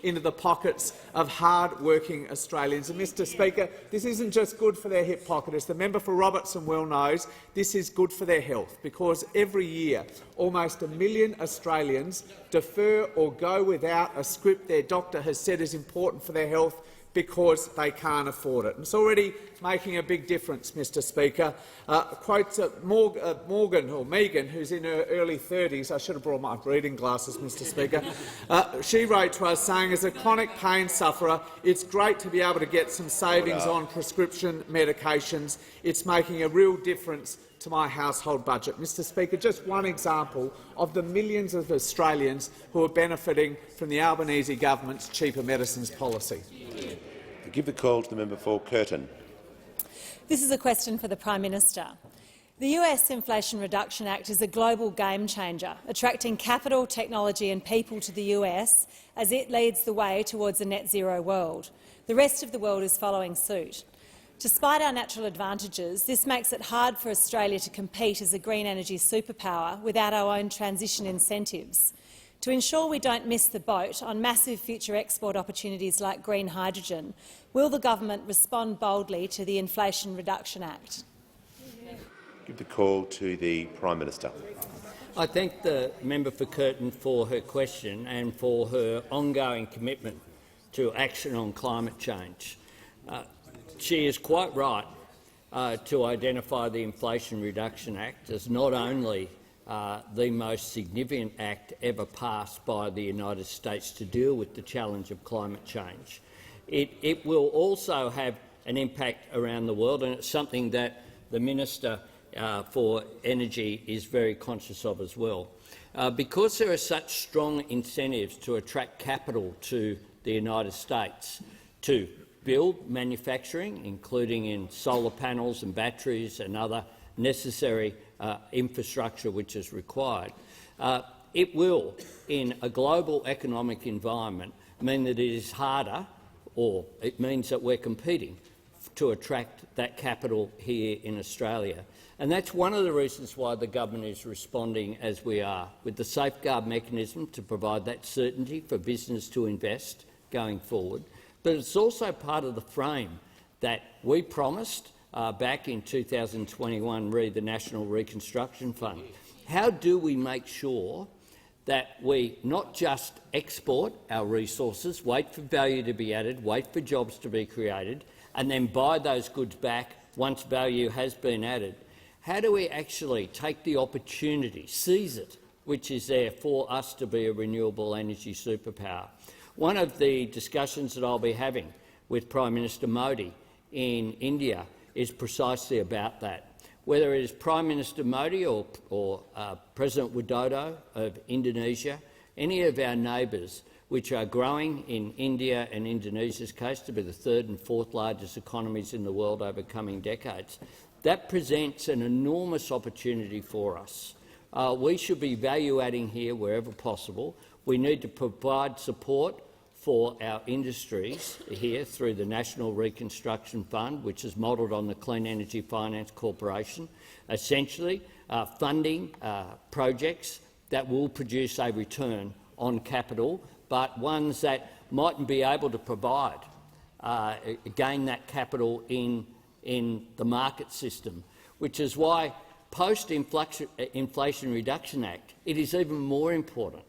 into the pockets of hard-working Australians. And, Mr Speaker, this isn't just good for their hip pocket. As the member for Robertson well knows, this is good for their health, because every year almost 1 million Australians defer or go without a script their doctor has said is important for their health because they can't afford it. It's already making a big difference, Mr Speaker. Quotes Morgan, or Megan, who's in her early 30s. I should have brought my reading glasses, Mr Speaker. She wrote to us saying, as a chronic pain sufferer, it's great to be able to get some savings on prescription medications. It's making a real difference to my household budget. Mr Speaker, just one example of the millions of Australians who are benefiting from the Albanese government's cheaper medicines policy. I give the call to the member for Curtin. This is a question for the Prime Minister. The US Inflation Reduction Act is a global game-changer, attracting capital, technology and people to the US as it leads the way towards a net-zero world. The rest of the world is following suit. Despite our natural advantages, this makes it hard for Australia to compete as a green energy superpower without our own transition incentives. To ensure we don't miss the boat on massive future export opportunities like green hydrogen, will the government respond boldly to the Inflation Reduction Act? Give the call to the Prime Minister. I thank the member for Curtin for her question and for her ongoing commitment to action on climate change. She is quite right to identify the Inflation Reduction Act as not only the most significant act ever passed by the United States to deal with the challenge of climate change. It will also have an impact around the world, and it's something that the Minister for Energy is very conscious of as well. Because there are such strong incentives to attract capital to the United States to build manufacturing, including in solar panels and batteries and other necessary infrastructure which is required, it will, in a global economic environment, mean that it is harder, or it means that we're competing to attract that capital here in Australia. And that's one of the reasons why the government is responding as we are, with the safeguard mechanism to provide that certainty for business to invest going forward. But it's also part of the frame that we promised back in 2021, re the National Reconstruction Fund. How do we make sure that we not just export our resources, wait for value to be added, wait for jobs to be created, and then buy those goods back once value has been added? How do we actually take the opportunity, seize it, which is there for us to be a renewable energy superpower? One of the discussions that I'll be having with Prime Minister Modi in India is precisely about that. Whether it is Prime Minister Modi or President Widodo of Indonesia, any of our neighbours which are growing in India and Indonesia's case to be the third and fourth largest economies in the world over coming decades, that presents an enormous opportunity for us. We should be value-adding here wherever possible. We need to provide support for our industries here through the National Reconstruction Fund, which is modelled on the Clean Energy Finance Corporation, essentially funding projects that will produce a return on capital, but ones that mightn't be able to provide, gain that capital in the market system, which is why post-Inflation Reduction Act it is even more important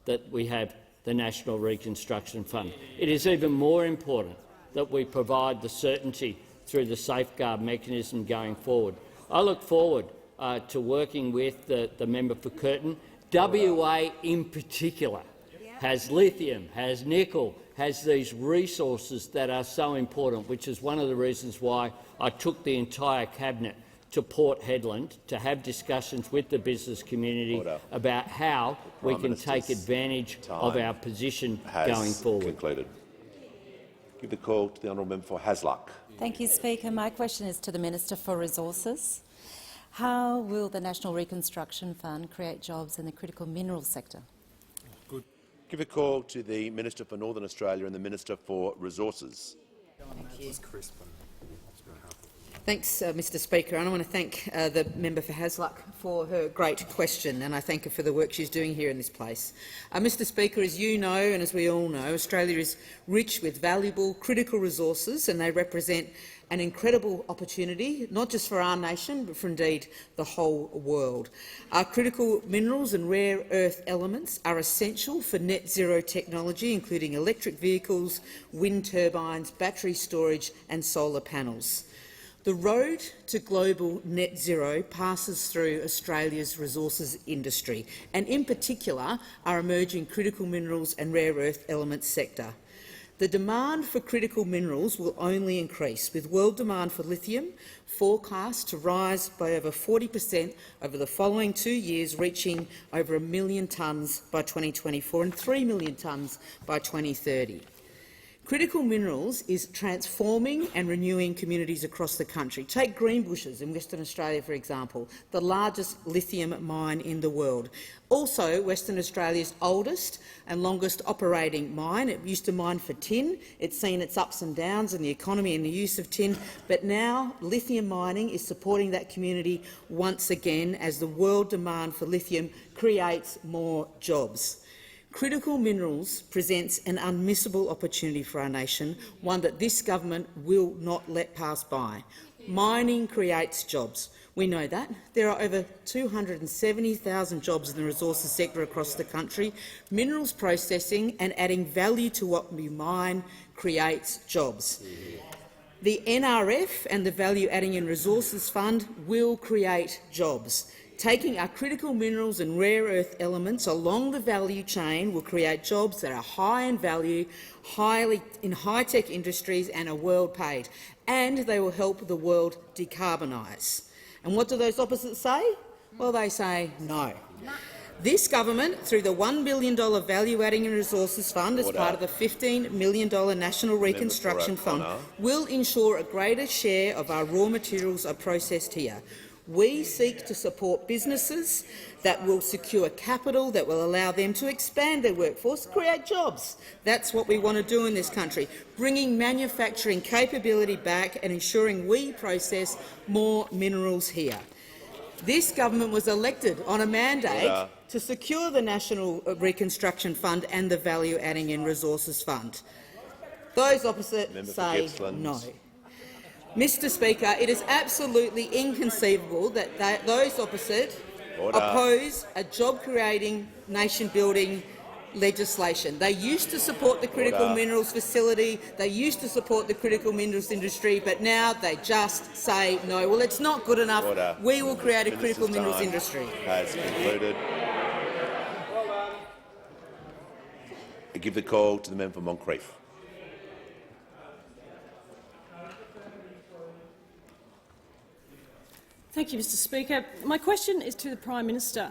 that we have the National Reconstruction Fund. It is even more important that we provide the certainty through the safeguard mechanism going forward. I look forward to working with the member for Curtin. WA in particular has lithium, has nickel, has these resources that are so important, which is one of the reasons why I took the entire cabinet to Port Hedland to have discussions with the business community about how we can take advantage of our position going forward. Concluded. Give the call to the honourable member for Hasluck. Thank you, Speaker. My question is to the Minister for Resources. How will the National Reconstruction Fund create jobs in the critical minerals sector? Good. Give a call to the Minister for Northern Australia and the Minister for Resources. Thank you. Thanks, Mr Speaker. And I want to thank the member for Hasluck for her great question, and I thank her for the work she's doing here in this place. Mr Speaker, as you know and as we all know, Australia is rich with valuable, critical resources, and they represent an incredible opportunity, not just for our nation, but for indeed the whole world. Our critical minerals and rare earth elements are essential for net zero technology, including electric vehicles, wind turbines, battery storage and solar panels. The road to global net zero passes through Australia's resources industry, and in particular our emerging critical minerals and rare earth elements sector. The demand for critical minerals will only increase, with world demand for lithium forecast to rise by over 40% over the following 2 years, reaching over 1 million tonnes by 2024 and 3 million tonnes by 2030. Critical minerals is transforming and renewing communities across the country. Take Greenbushes in Western Australia, for example, the largest lithium mine in the world. Also, Western Australia's oldest and longest operating mine. It used to mine for tin. It's seen its ups and downs in the economy and the use of tin, but now lithium mining is supporting that community once again as the world demand for lithium creates more jobs. Critical minerals presents an unmissable opportunity for our nation, one that this government will not let pass by. Mining creates jobs. We know that. There are over 270,000 jobs in the resources sector across the country. Minerals processing and adding value to what we mine creates jobs. The NRF and the Value Adding and Resources Fund will create jobs. Taking our critical minerals and rare earth elements along the value chain will create jobs that are high in value, in high-tech industries and are well-paid, and they will help the world decarbonise. And what do those opposites say? Well, they say no. This government, through the $1 billion Value Adding and Resources Fund as part of the $15 million National Reconstruction Fund, will ensure a greater share of our raw materials are processed here. We seek to support businesses that will secure capital that will allow them to expand their workforce, create jobs. That's what we want to do in this country, bringing manufacturing capability back and ensuring we process more minerals here. This government was elected on a mandate to secure the National Reconstruction Fund and the Value Adding and Resources Fund. Those opposite say no. Mr Speaker, it is absolutely inconceivable that those opposite oppose a job-creating, nation-building legislation. They used to support the critical minerals facility, they used to support the critical minerals industry, but now they just say no. Well, it's not good enough. We will create a critical minerals industry. Has concluded. I give the call to the member for Moncrieff. Thank you, Mr Speaker. My question is to the Prime Minister.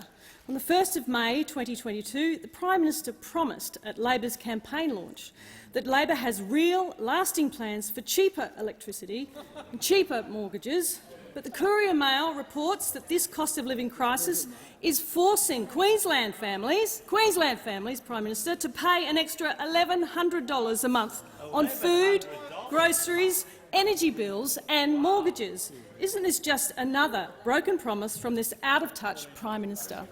On the 1st of May 2022, the Prime Minister promised at Labor's campaign launch that Labor has real, lasting plans for cheaper electricity and cheaper mortgages, but the Courier Mail reports that this cost-of-living crisis is forcing Queensland families, Prime Minister, to pay an extra $1,100 a month on food, groceries, energy bills and mortgages. Isn't this just another broken promise from this out-of-touch Prime Minister?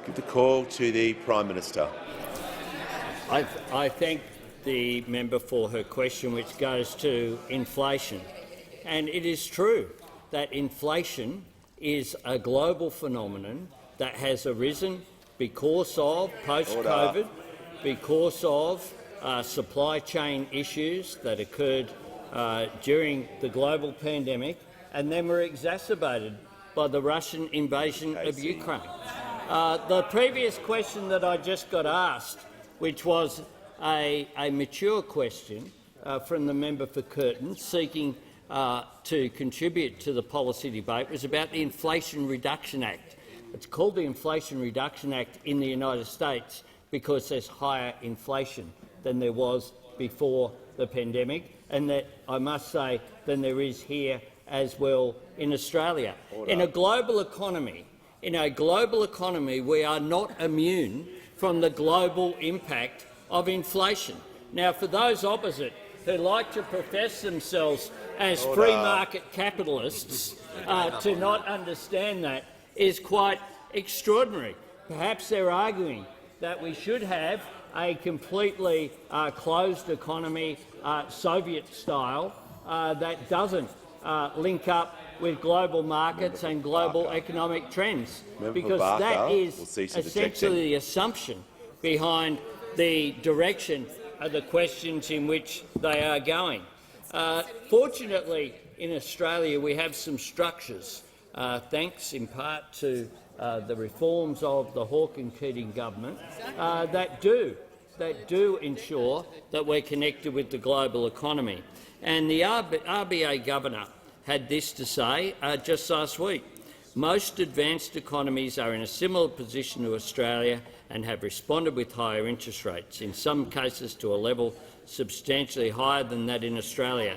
Give the call to the Prime Minister. I thank the member for her question, which goes to inflation. And it is true that inflation is a global phenomenon that has arisen because of post-COVID, because of supply chain issues that occurred during the global pandemic and then were exacerbated by the Russian invasion of Ukraine. The previous question that I just got asked, which was a mature question from the member for Curtin, seeking to contribute to the policy debate was about the Inflation Reduction Act. It's called the Inflation Reduction Act in the United States because there's higher inflation than there was before the pandemic, and that, I must say, than there is here as well in Australia. Order. In a global economy, we are not immune from the global impact of inflation. Now, for those opposite who like to profess themselves as free market capitalists, to not understand that is quite extraordinary. Perhaps they're arguing that we should have a completely closed economy, Soviet-style, that doesn't link up with global markets and global economic trends, because that is essentially the assumption behind the direction of the questions in which they are going. Fortunately, in Australia we have some structures, thanks in part to the reforms of the Hawke and Keating government, that do ensure that we're connected with the global economy. And the RBA governor had this to say just last week. Most advanced economies are in a similar position to Australia and have responded with higher interest rates, in some cases to a level substantially higher than that in Australia.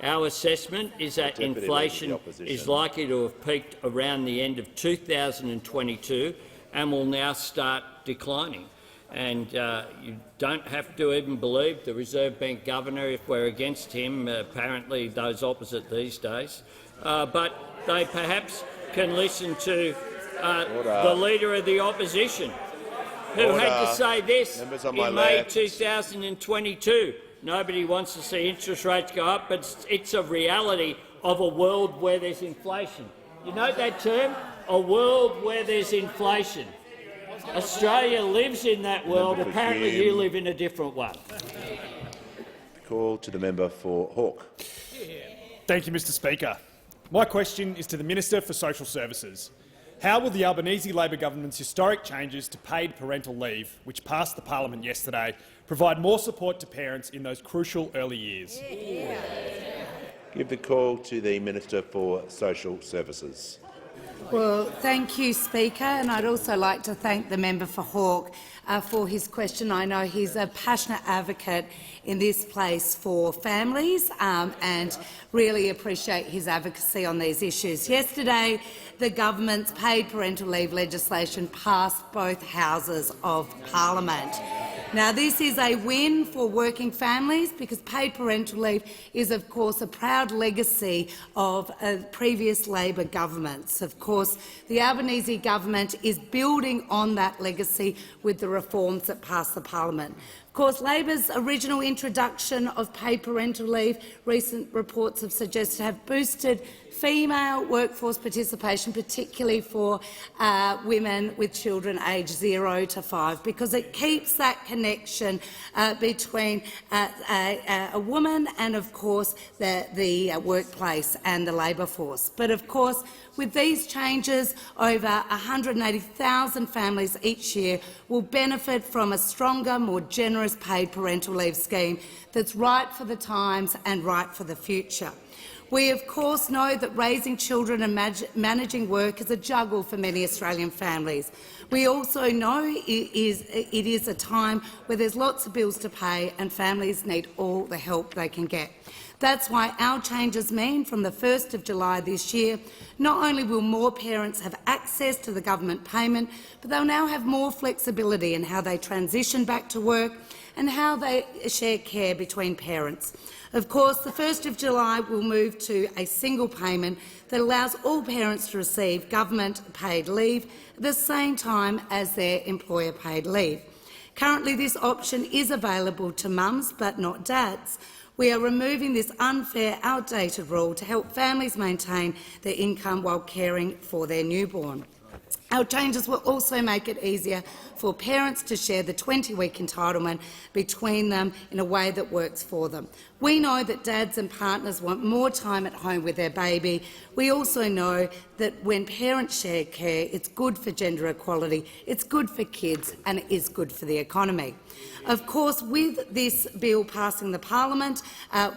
Our assessment is that inflation is likely to have peaked around the end of 2022 and will now start declining. And you don't have to even believe the Reserve Bank governor if we're against him, apparently those opposite these days, but they perhaps can listen to the Leader of the Opposition, who had to say this in May 2022. Nobody wants to see interest rates go up, but it's a reality of a world where there's inflation. You know that term? A world where there's inflation. Australia lives in that world. Apparently you live in a different one. Call to the member for Hawke. Thank you, Mr Speaker. My question is to the Minister for Social Services. How will the Albanese Labor government's historic changes to paid parental leave, which passed the parliament yesterday, provide more support to parents in those crucial early years? Give the call to the Minister for Social Services. Well, thank you, Speaker, and I'd also like to thank the member for Hawke for his question. I know he's a passionate advocate in this place for families and really appreciate his advocacy on these issues. Yesterday, the government's paid parental leave legislation passed both houses of parliament. Now, this is a win for working families because paid parental leave is, of course, a proud legacy of previous Labor governments. Of course, the Albanese government is building on that legacy with the reforms that passed the parliament. Of course, Labor's original introduction of paid parental leave, recent reports have suggested, have boosted female workforce participation, particularly for women with children aged 0 to 5, because it keeps that connection between a woman and, of course, the workplace and the labour force. But, of course, with these changes, over 180,000 families each year will benefit from a stronger, more generous paid parental leave scheme that's right for the times and right for the future. We, of course, know that raising children and managing work is a juggle for many Australian families. We also know it is a time where there's lots of bills to pay and families need all the help they can get. That's why our changes mean from the 1st of July this year, not only will more parents have access to the government payment, but they'll now have more flexibility in how they transition back to work and how they share care between parents. Of course, the 1st of July will move to a single payment that allows all parents to receive government-paid leave at the same time as their employer-paid leave. Currently, this option is available to mums but not dads. We are removing this unfair, outdated rule to help families maintain their income while caring for their newborn. Our changes will also make it easier for parents to share the 20-week entitlement between them in a way that works for them. We know that dads and partners want more time at home with their baby. We also know that when parents share care, it's good for gender equality, it's good for kids and it is good for the economy. Of course, with this bill passing the parliament,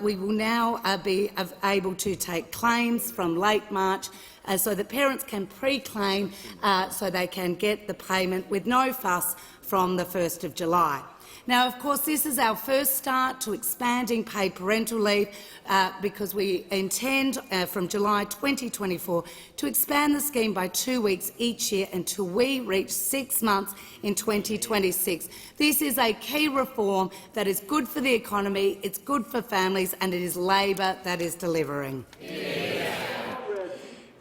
we will now be able to take claims from late March so that parents can pre-claim so they can get the payment with no fuss from the 1st of July. Now, of course, this is our first start to expanding paid parental leave because we intend from July 2024 to expand the scheme by 2 weeks each year until we reach 6 months in 2026. This is a key reform that is good for the economy, it's good for families and it is Labor that is delivering.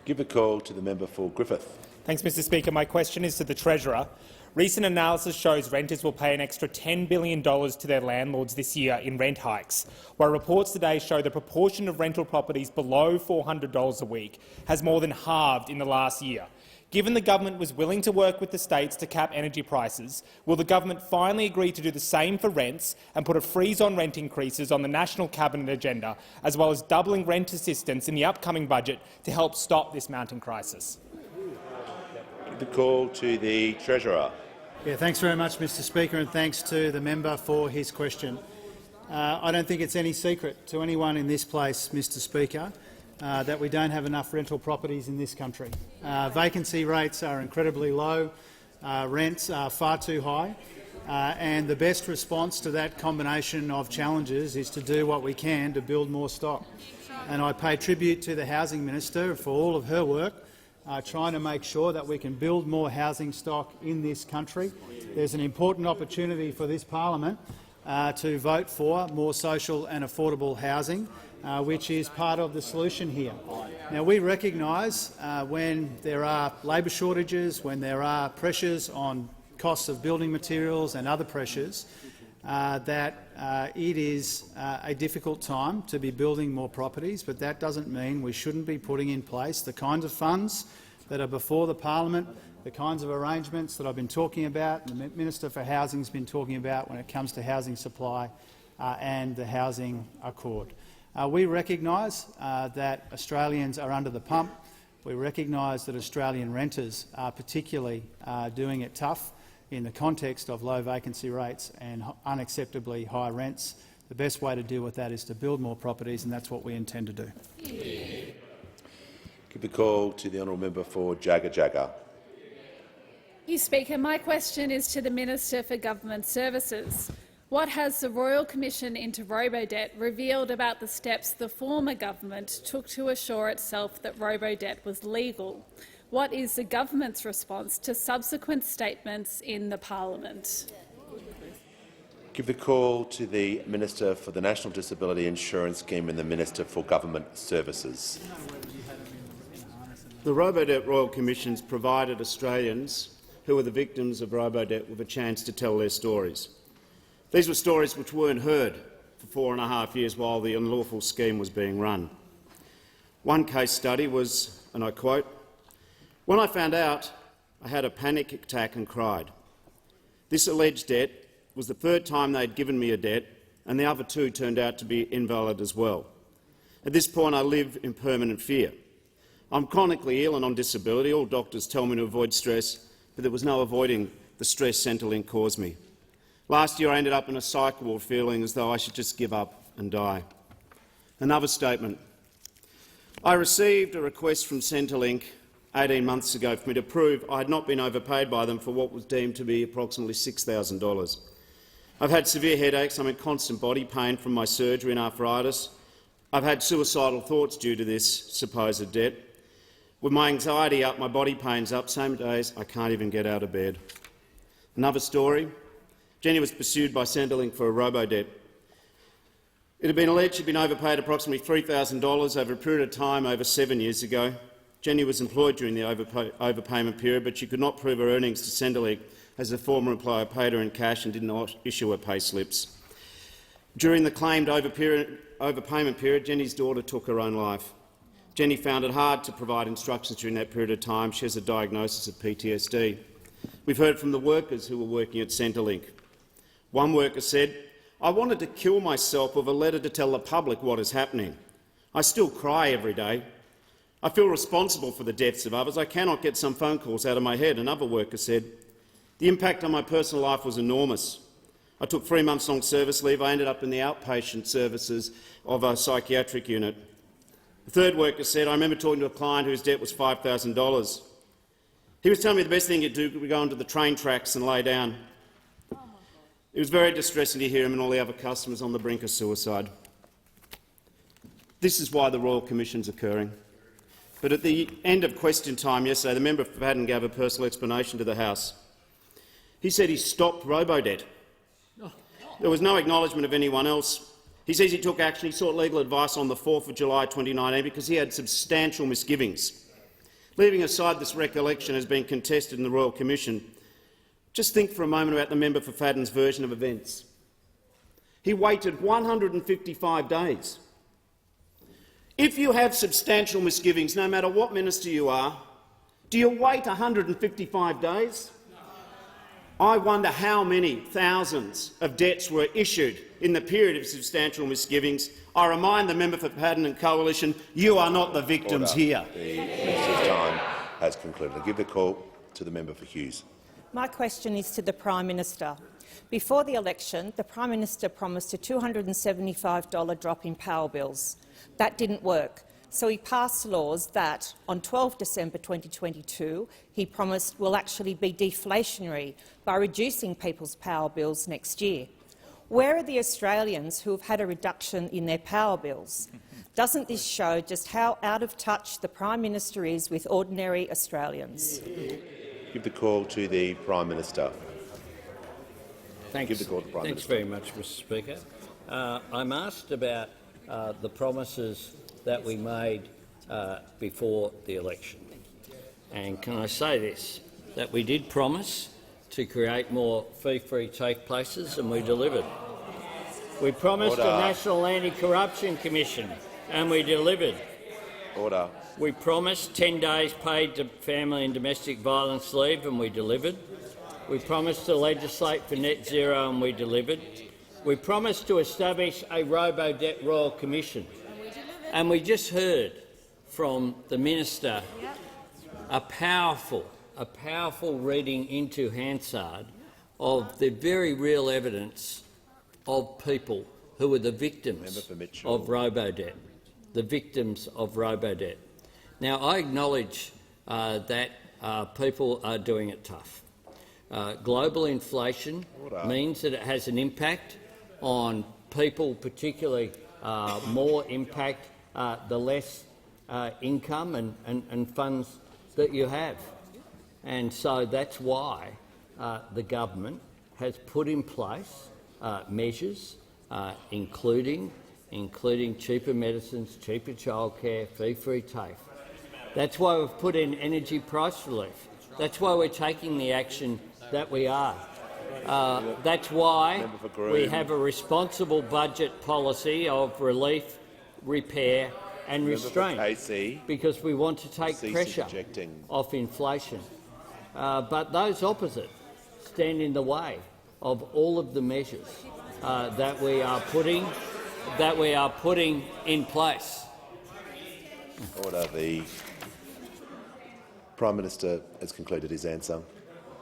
Give a call to the member for Griffith. Thanks, Mr Speaker. My question is to the Treasurer. Recent analysis shows renters will pay an extra $10 billion to their landlords this year in rent hikes, while reports today show the proportion of rental properties below $400 a week has more than halved in the last year. Given the government was willing to work with the states to cap energy prices, will the government finally agree to do the same for rents and put a freeze on rent increases on the National Cabinet agenda, as well as doubling rent assistance in the upcoming budget to help stop this mounting crisis? The call to the Treasurer. Thanks very much, Mr Speaker, and thanks to the member for his question. I don't think it's any secret to anyone in this place, Mr Speaker, that we don't have enough rental properties in this country. Vacancy rates are incredibly low, rents are far too high, and the best response to that combination of challenges is to do what we can to build more stock. And I pay tribute to the Housing Minister for all of her work trying to make sure that we can build more housing stock in this country. There's an important opportunity for this parliament to vote for more social and affordable housing, which is part of the solution here. Now, we recognise when there are labour shortages, when there are pressures on costs of building materials and other pressures, that it is a difficult time to be building more properties, but that doesn't mean we shouldn't be putting in place the kinds of funds that are before the parliament, the kinds of arrangements that I've been talking about, and the Minister for Housing has been talking about when it comes to housing supply and the Housing Accord. We recognise that Australians are under the pump. We recognise that Australian renters are particularly doing it tough in the context of low vacancy rates and unacceptably high rents. The best way to deal with that is to build more properties, and that's what we intend to do. Give a call to the honourable member for Jagga Jagga. Thank you, Speaker. My question is to the Minister for Government Services. What has the Royal Commission into Robodebt revealed about the steps the former government took to assure itself that Robodebt was legal? What is the government's response to subsequent statements in the parliament? Give the call to the Minister for the National Disability Insurance Scheme and the Minister for Government Services. The Robodebt Royal Commissions provided Australians who were the victims of Robodebt with a chance to tell their stories. These were stories which weren't heard for 4.5 years while the unlawful scheme was being run. One case study was, and I quote, "When I found out, I had a panic attack and cried. This alleged debt was the third time they'd given me a debt, and the other two turned out to be invalid as well. At this point, I live in permanent fear. I'm chronically ill and on disability. All doctors tell me to avoid stress, but there was no avoiding the stress Centrelink caused me. Last year I ended up in a psych ward feeling as though I should just give up and die." Another statement. "I received a request from Centrelink 18 months ago for me to prove I had not been overpaid by them for what was deemed to be approximately $6,000. I've had severe headaches, I'm in constant body pain from my surgery and arthritis. I've had suicidal thoughts due to this supposed debt. With my anxiety up, my body pain's up, same days I can't even get out of bed." Another story. Jenny was pursued by Centrelink for a Robodebt. It had been alleged she'd been overpaid approximately $3,000 over a period of time over 7 years ago. Jenny was employed during the overpayment period, but she could not prove her earnings to Centrelink as the former employer paid her in cash and did not issue her pay slips. During the claimed overpayment period, Jenny's daughter took her own life. Jenny found it hard to provide instructions during that period of time. She has a diagnosis of PTSD. We've heard from the workers who were working at Centrelink. One worker said, "I wanted to kill myself with a letter to tell the public what is happening. I still cry every day. I feel responsible for the deaths of others. I cannot get some phone calls out of my head." Another worker said, "The impact on my personal life was enormous. I took 3 months-long service leave. I ended up in the outpatient services of a psychiatric unit." The third worker said, "I remember talking to a client whose debt was $5,000. He was telling me the best thing he'd do would go onto the train tracks and lay down. It was very distressing to hear him and all the other customers on the brink of suicide." This is why the Royal Commission is occurring. But at the end of question time yesterday, the member for Fadden gave a personal explanation to the House. He said he stopped Robodebt. There was no acknowledgement of anyone else. He says he took action. He sought legal advice on the 4th of July 2019 because he had substantial misgivings. Leaving aside this recollection has been contested in the Royal Commission, just think for a moment about the member for Fadden's version of events. He waited 155 days. If you have substantial misgivings, no matter what minister you are, do you wait 155 days? I wonder how many thousands of debts were issued in the period of substantial misgivings. I remind the member for Fadden and Coalition, you are not the victims here. The minister's time has concluded. I give the call to the member for Hughes. My question is to the Prime Minister. Before the election, the Prime Minister promised a $275 drop in power bills. That didn't work, so he passed laws that, on 12 December 2022, he promised will actually be deflationary by reducing people's power bills next year. Where are the Australians who have had a reduction in their power bills? Doesn't this show just how out of touch the Prime Minister is with ordinary Australians? Give the call to the Prime Minister. Thanks. Give the call to the Prime Thanks Minister. very much, Mr Speaker. I'm asked about the promises that we made before the election. And can I say this, that we did promise to create more fee-free TAFE places, and we delivered. We promised Order. a National Anti-Corruption Commission, and we delivered. Order. We promised 10 days paid to family and domestic violence leave, and we delivered. We promised to legislate for net zero, and we delivered. We promised to establish a Robodebt Royal Commission, and we just heard from the minister a powerful reading into Hansard of the very real evidence of people who were the victims of Robodebt, the victims of Robodebt. Now, I acknowledge that people are doing it tough. Global inflation means that it has an impact on people, particularly more impact the less income and funds that you have. And so that's why the government has put in place measures, including cheaper medicines, cheaper childcare, fee-free TAFE. That's why we've put in energy price relief. That's why we're taking the action that we are. That's why we have a responsible budget policy of relief, repair and restraint, because we want to take pressure off inflation. But those opposite stand in the way of all of the measures that we are putting in place. Order. The Prime Minister has concluded his answer.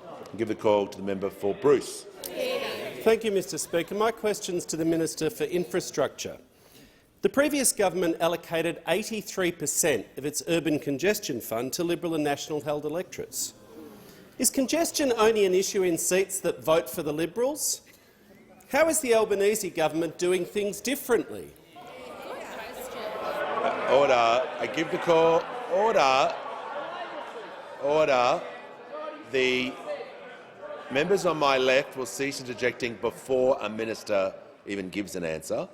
I'll give the call to the member for Bruce. Thank you, Mr Speaker. My question is to the Minister for Infrastructure. The previous government allocated 83% of its urban congestion fund to Liberal and National-held electorates. Is congestion only an issue in seats that vote for the Liberals? How is the Albanese government doing things differently? Order. I give the call. Order. Order. The members on my left will cease interjecting before a minister even gives an answer.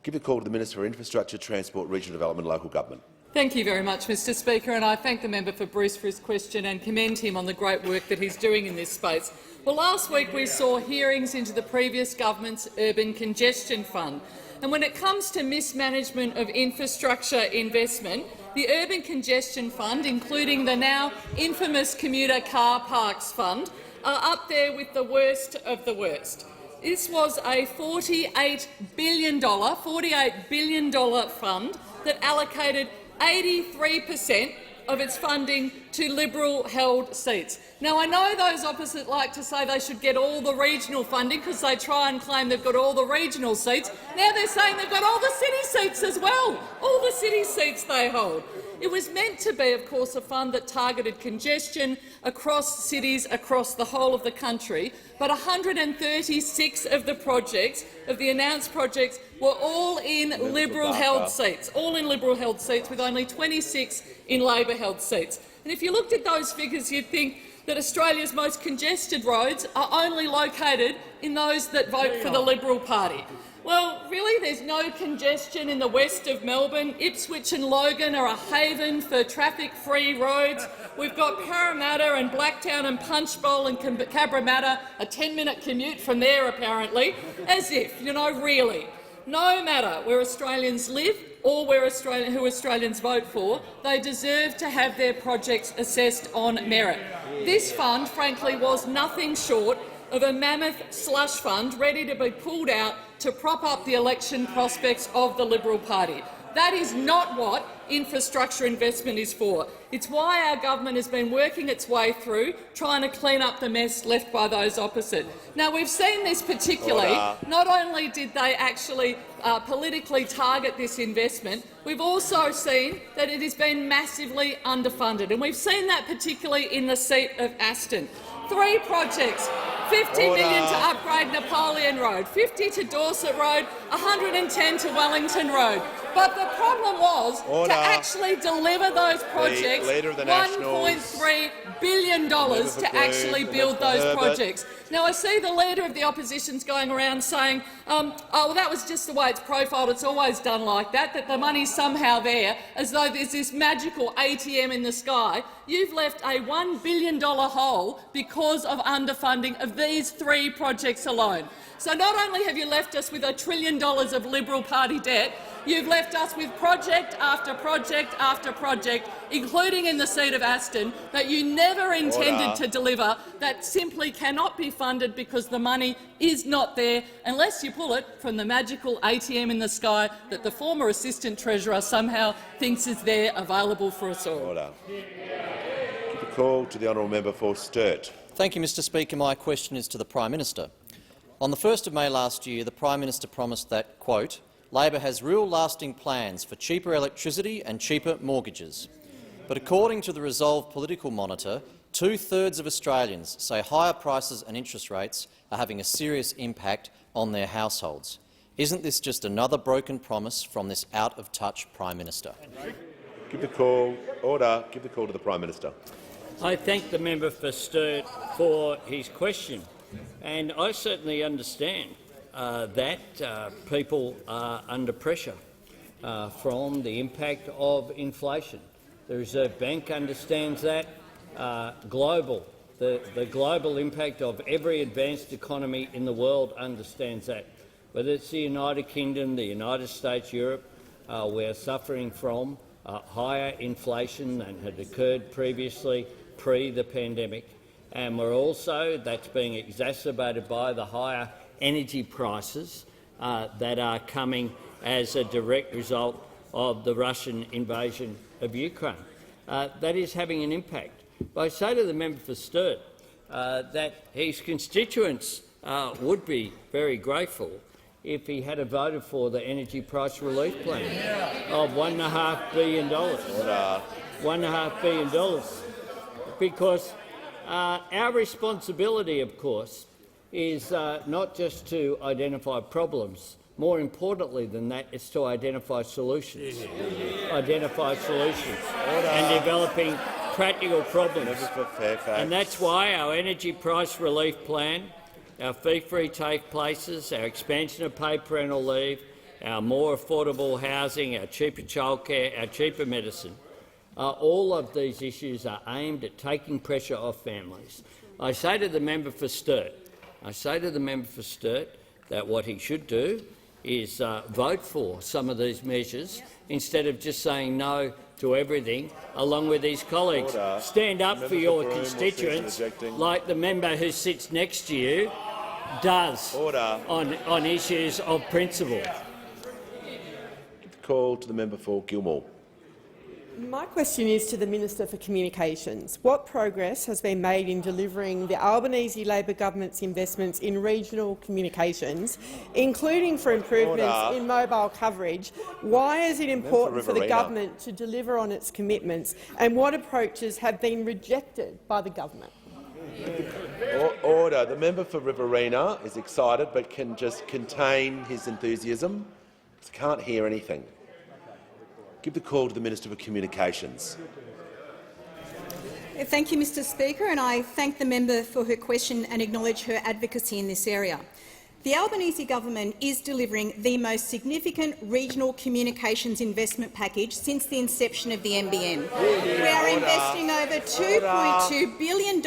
Give the call to the Minister for Infrastructure, Transport, Regional Development and Local Government. Thank you very much, Mr Speaker, and I thank the member for Bruce for his question and commend him on the great work that he's doing in this space. Well, last week we saw hearings into the previous government's Urban Congestion Fund. And when it comes to mismanagement of infrastructure investment, the Urban Congestion Fund, including the now infamous Commuter Car Parks Fund, are up there with the worst of the worst. This was a $48 billion fund that allocated 83% of its funding to Liberal-held seats. Now, I know those opposite like to say they should get all the regional funding because they try and claim they've got all the regional seats. Now they're saying they've got all the city seats as well, all the city seats they hold. It was meant to be, of course, a fund that targeted congestion across cities across the whole of the country, but 136 of the projects, of the announced projects, were all in Liberal-held seats, with only 26 in Labor-held seats. And if you looked at those figures, you'd think that Australia's most congested roads are only located in those that vote for the Liberal Party. Well, really, there's no congestion in the west of Melbourne. Ipswich and Logan are a haven for traffic-free roads. We've got Parramatta and Blacktown and Punchbowl and Cabramatta, a 10-minute commute from there, apparently, as if, really. No matter where Australians live or who Australians vote for, they deserve to have their projects assessed on merit. This fund, frankly, was nothing short of a mammoth slush fund ready to be pulled out to prop up the election prospects of the Liberal Party. That is not what infrastructure investment is for. It's why our government has been working its way through trying to clean up the mess left by those opposite. Now, we've seen this particularly. Not only did they actually politically target this investment, we've also seen that it has been massively underfunded, and we've seen that particularly in the seat of Aston. 3 projects, $50 million to upgrade Napoleon Road, 50 to Dorset Road, 110 to Wellington Road. But the problem was to actually deliver those projects, $1.3 billion to actually build those projects. Now, I see the Leader of the Opposition's going around saying, oh, well, that was just the way it's profiled, it's always done like that the money's somehow there, as though there's this magical ATM in the sky. You've left a $1 billion hole because of underfunding of these 3 projects alone. So not only have you left us with $1 trillion of Liberal Party debt, you've left us with project after project after project, including in the seat of Aston, that you never intended to deliver, that simply cannot be funded because the money is not there unless you pull it from the magical ATM in the sky that the former Assistant Treasurer somehow thinks is there available for us all. Order. Keep the call to the honourable member for Sturt. Thank you, Mr Speaker. My question is to the Prime Minister. On the 1st of May last year, the Prime Minister promised that, quote, Labor has real lasting plans for cheaper electricity and cheaper mortgages. But according to the Resolve Political Monitor, 2/3 of Australians say higher prices and interest rates are having a serious impact on their households. Isn't this just another broken promise from this out-of-touch Prime Minister? Give the call. Order. Give the call to the Prime Minister. I thank the member for Sturt for his question, and I certainly understand that people are under pressure from the impact of inflation. The Reserve Bank understands that. The global impact of every advanced economy in the world understands that. Whether it's the United Kingdom, the United States, Europe, we're suffering from higher inflation than had occurred previously, pre the pandemic, and that's being exacerbated by the higher energy prices that are coming as a direct result of the Russian invasion of Ukraine. That is having an impact. But I say to the member for Sturt that his constituents would be very grateful if he had voted for the energy price relief plan of $1.5 billion. $1.5 billion. Because our responsibility, of course, is not just to identify problems. More importantly than that, it's to identify solutions. Identify solutions and developing practical problems. And that's why our energy price relief plan, our fee-free take places, our expansion of paid parental leave, our more affordable housing, our cheaper childcare, our cheaper medicine, all of these issues are aimed at taking pressure off families. I say to the member for Sturt, that what he should do is vote for some of these measures instead of just saying no to everything, along with his colleagues. Order. Stand up for your constituents, like the member who sits next to you does on issues of principle. Call to the member for Gilmore. My question is to the Minister for Communications. What progress has been made in delivering the Albanese Labor government's investments in regional communications, including for improvements in mobile coverage? Why is it important for the government to deliver on its commitments, and what approaches have been rejected by the government? Order. The member for Riverina is excited but can just contain his enthusiasm. He can't hear anything. Give the call to the Minister for Communications. Thank you, Mr Speaker, and I thank the member for her question and acknowledge her advocacy in this area. The Albanese government is delivering the most significant regional communications investment package since the inception of the NBN. We are investing over $2.2 billion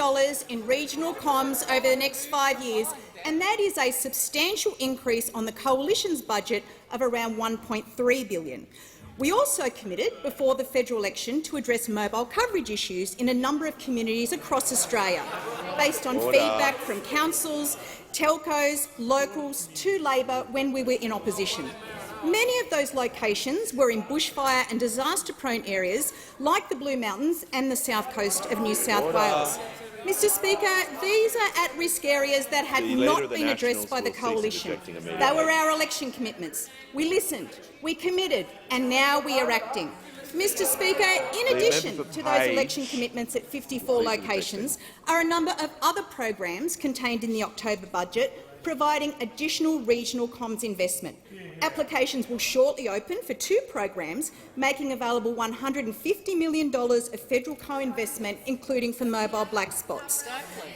in regional comms over the next 5 years, and that is a substantial increase on the Coalition's budget of around $1.3 billion. We also committed before the federal election to address mobile coverage issues in a number of communities across Australia, based on feedback from councils, telcos, locals to Labor when we were in opposition. Many of those locations were in bushfire and disaster-prone areas like the Blue Mountains and the south coast of New South Wales. Mr Speaker, these are at-risk areas that had not been addressed by the Coalition. They were our election commitments. We listened, we committed, and now we are acting. Mr Speaker, in addition to those election commitments at 54 locations are a number of other programs contained in the October budget providing additional regional comms investment. Applications will shortly open for 2 programs, making available $150 million of federal co-investment, including for mobile black spots.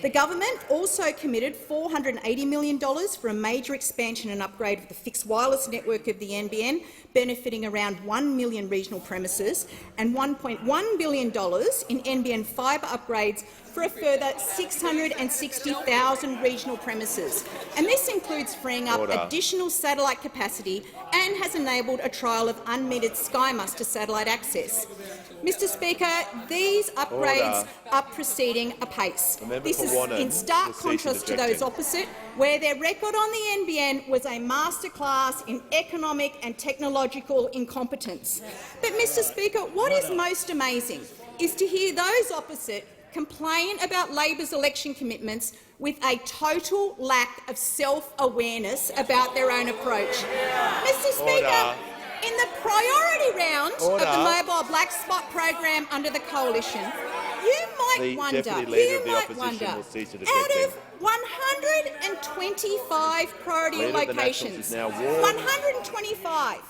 The government also committed $480 million for a major expansion and upgrade of the fixed wireless network of the NBN, benefiting around 1 million regional premises, and $1.1 billion in NBN fibre upgrades for a further 660,000 regional premises. And this includes freeing up additional satellite capacity and has enabled a trial of unmetered Sky Muster satellite access. Mr Speaker, these upgrades are proceeding apace. This is in stark contrast to those opposite, where their record on the NBN was a masterclass in economic and technological incompetence. But, Mr Speaker, what is most amazing is to hear those opposite complain about Labor's election commitments with a total lack of self-awareness about their own approach. Mr Speaker, in the priority round of the mobile black spot program under the Coalition, you might wonder, out of 125 priority locations, 125,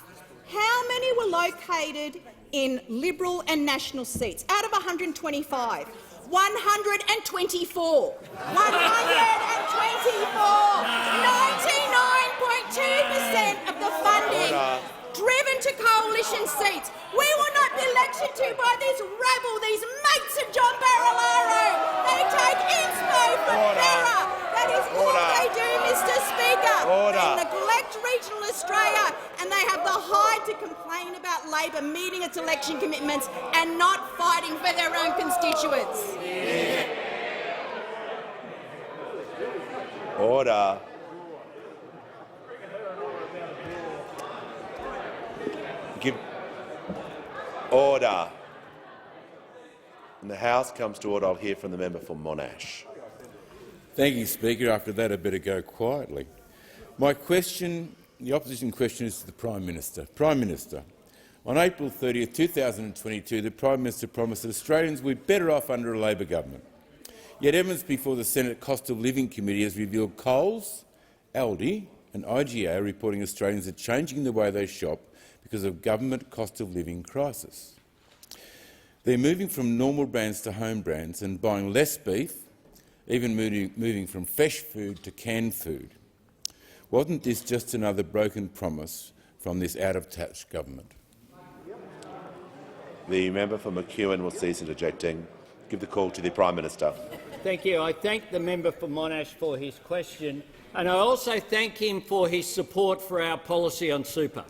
how many were located in Liberal and National seats? Out of 125, 124. 99.2% of the funding driven to Coalition seats. We will not be lectured to by this rabble, these mates of John Barilaro. They take inspo from error. That is all they do, Mr Speaker. They neglect regional Australia, and they have the hide to complain about Labor meeting its election commitments and not fighting for their own constituents. Order. Order. When the House comes to order, I'll hear from the member for Monash. Thank you, Speaker. After that, I better go quietly. My question, the opposition question, is to the Prime Minister. Prime Minister, on April 30, 2022, the Prime Minister promised that Australians would be better off under a Labor government. Yet evidence before the Senate Cost of Living Committee has revealed Coles, Aldi and IGA are reporting Australians are changing the way they shop because of government cost of living crisis. They're moving from normal brands to home brands and buying less beef, even moving from fresh food to canned food. Wasn't this just another broken promise from this out-of-touch government? The member for McEwen will cease interjecting. Give the call to the Prime Minister. Thank you. I thank the member for Monash for his question, and I also thank him for his support for our policy on super.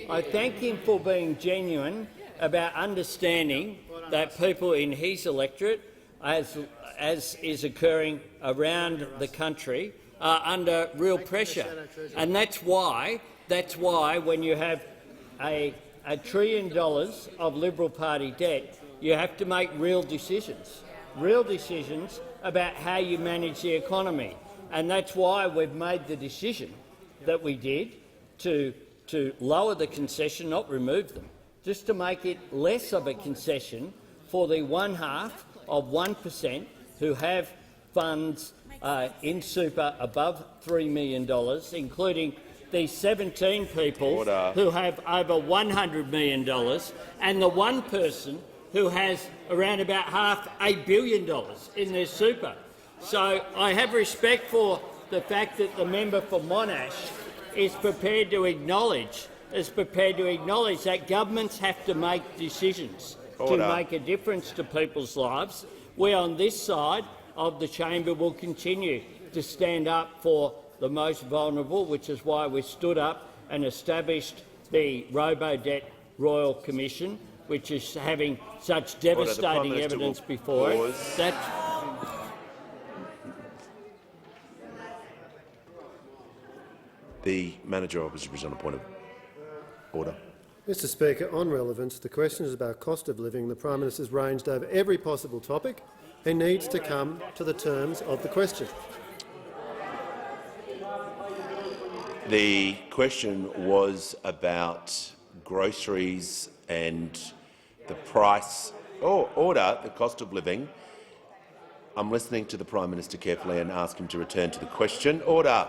I thank him for being genuine about understanding that people in his electorate, as is occurring around the country, are under real pressure. And that's why when you have $1 trillion of Liberal Party debt, you have to make real decisions about how you manage the economy. And that's why we've made the decision that we did to lower the concession, not remove them, just to make it less of a concession for the 0.5% who have funds in super above $3 million, including the 17 people who have over $100 million and the one person who has around about $500 million in their super. So I have respect for the fact that the member for Monash is prepared to acknowledge that governments have to make decisions to make a difference to people's lives. We on this side of the chamber will continue to stand up for the most vulnerable, which is why we stood up and established the Robo-Debt Royal Commission, which is having such devastating evidence before it. The Manager of Opposition is on a point of order. Mr Speaker, on relevance, the question is about cost of living. The Prime Minister has ranged over every possible topic and needs to come to the terms of the question. The question was about groceries and the price, the cost of living. I'm listening to the Prime Minister carefully and ask him to return to the question. Order.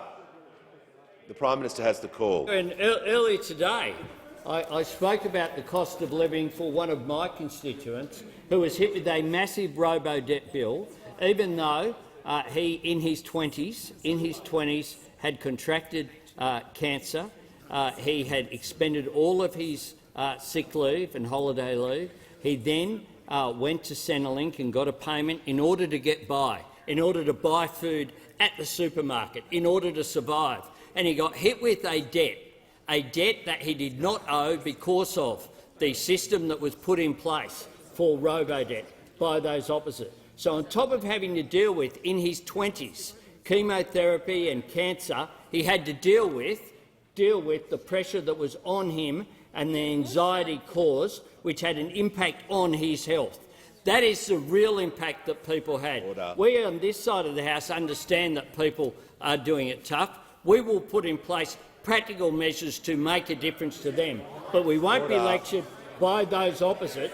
The Prime Minister has the call. And earlier today, I spoke about the cost of living for one of my constituents who was hit with a massive robo-debt bill, even though he, in his 20s, had contracted cancer. He had expended all of his sick leave and holiday leave. He then went to Centrelink and got a payment in order to get by, in order to buy food at the supermarket, in order to survive. And he got hit with a debt that he did not owe because of the system that was put in place for robo-debt by those opposite. So on top of having to deal with, in his 20s, chemotherapy and cancer, he had to deal with the pressure that was on him and the anxiety caused, which had an impact on his health. That is the real impact that people had. We on this side of the House understand that people are doing it tough. We will put in place practical measures to make a difference to them, but we won't be lectured by those opposite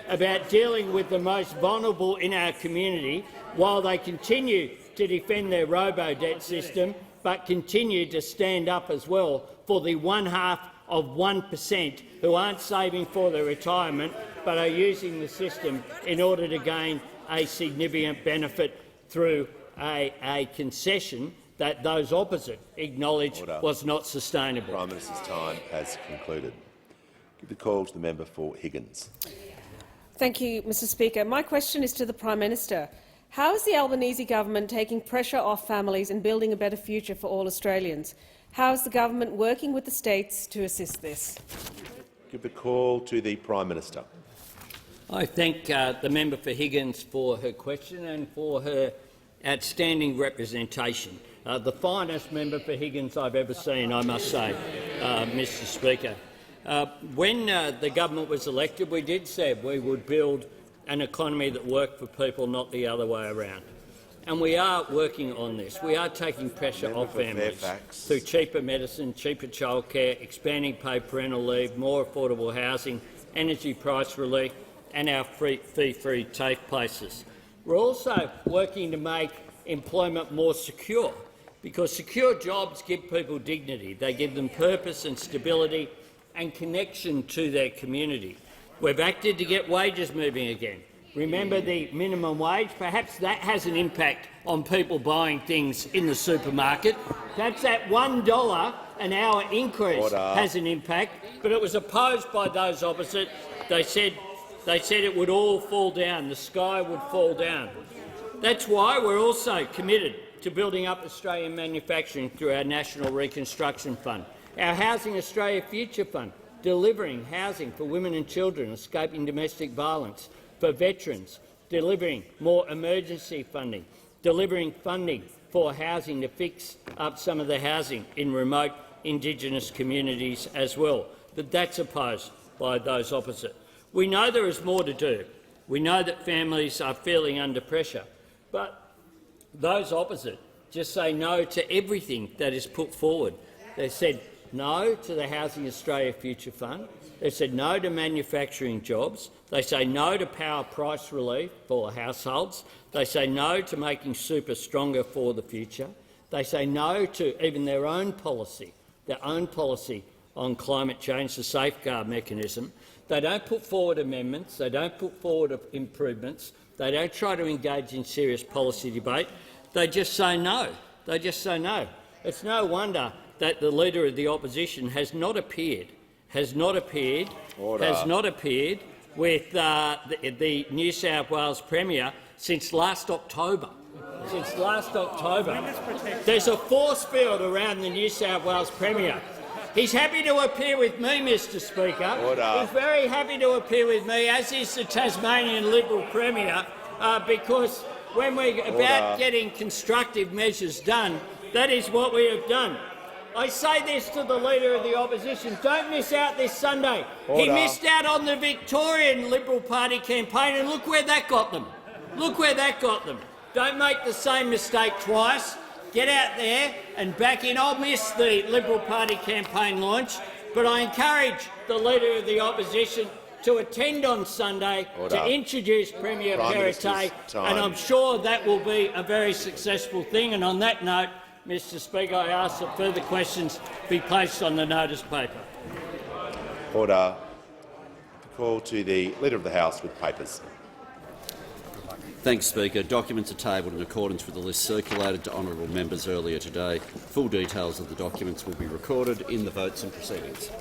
about dealing with the most vulnerable in our community while they continue to defend their robo-debt system but continue to stand up as well for the 0.5% who aren't saving for their retirement but are using the system in order to gain a significant benefit through a concession that those opposite acknowledged was not sustainable. The Prime Minister's time has concluded. Give the call to the member for Higgins. Thank you, Mr Speaker. My question is to the Prime Minister. How is the Albanese government taking pressure off families and building a better future for all Australians? How is the government working with the states to assist this? Give the call to the Prime Minister. I thank the member for Higgins for her question and for her outstanding representation. The finest member for Higgins I've ever seen, I must say, Mr Speaker. When the government was elected, we did say we would build an economy that worked for people, not the other way around. And we are working on this. We are taking pressure off families through cheaper medicine, cheaper childcare, expanding paid parental leave, more affordable housing, energy price relief and our fee-free TAFE places. We're also working to make employment more secure, because secure jobs give people dignity. They give them purpose and stability and connection to their community. We've acted to get wages moving again. Remember the minimum wage? Perhaps that has an impact on people buying things in the supermarket. Perhaps that $1 an hour increase has an impact, but it was opposed by those opposite. They said it would all fall down, the sky would fall down. That's why we're also committed to building up Australian manufacturing through our National Reconstruction Fund, our Housing Australia Future Fund, delivering housing for women and children escaping domestic violence, for veterans, delivering more emergency funding, delivering funding for housing to fix up some of the housing in remote Indigenous communities as well. But that's opposed by those opposite. We know there is more to do. We know that families are feeling under pressure, but those opposite just say no to everything that is put forward. They said no to the Housing Australia Future Fund. They said no to manufacturing jobs. They say no to power price relief for households. They say no to making super stronger for the future. They say no to even their own policy on climate change, the safeguard mechanism. They don't put forward amendments. They don't put forward improvements. They don't try to engage in serious policy debate. They just say no. They just say no. It's no wonder that the Leader of the Opposition has not appeared with the New South Wales Premier since last October. There's a force field around the New South Wales Premier. He's happy to appear with me, Mr Speaker. He's very happy to appear with me, as is the Tasmanian Liberal Premier, because when we're about getting constructive measures done, that is what we have done. I say this to the Leader of the Opposition. Don't miss out this Sunday. He missed out on the Victorian Liberal Party campaign, and look where that got them. Look where that got them. Don't make the same mistake twice. Get out there and back in. I'll miss the Liberal Party campaign launch, but I encourage the Leader of the Opposition to attend on Sunday to introduce Premier Perrottet, and I'm sure that will be a very successful thing. And on that note, Mr Speaker, I ask that further questions be placed on the notice paper. Order. Call to the Leader of the House with papers. Thanks, Speaker. Documents are tabled in accordance with the list circulated to honourable members earlier today. Full details of the documents will be recorded in the votes and proceedings.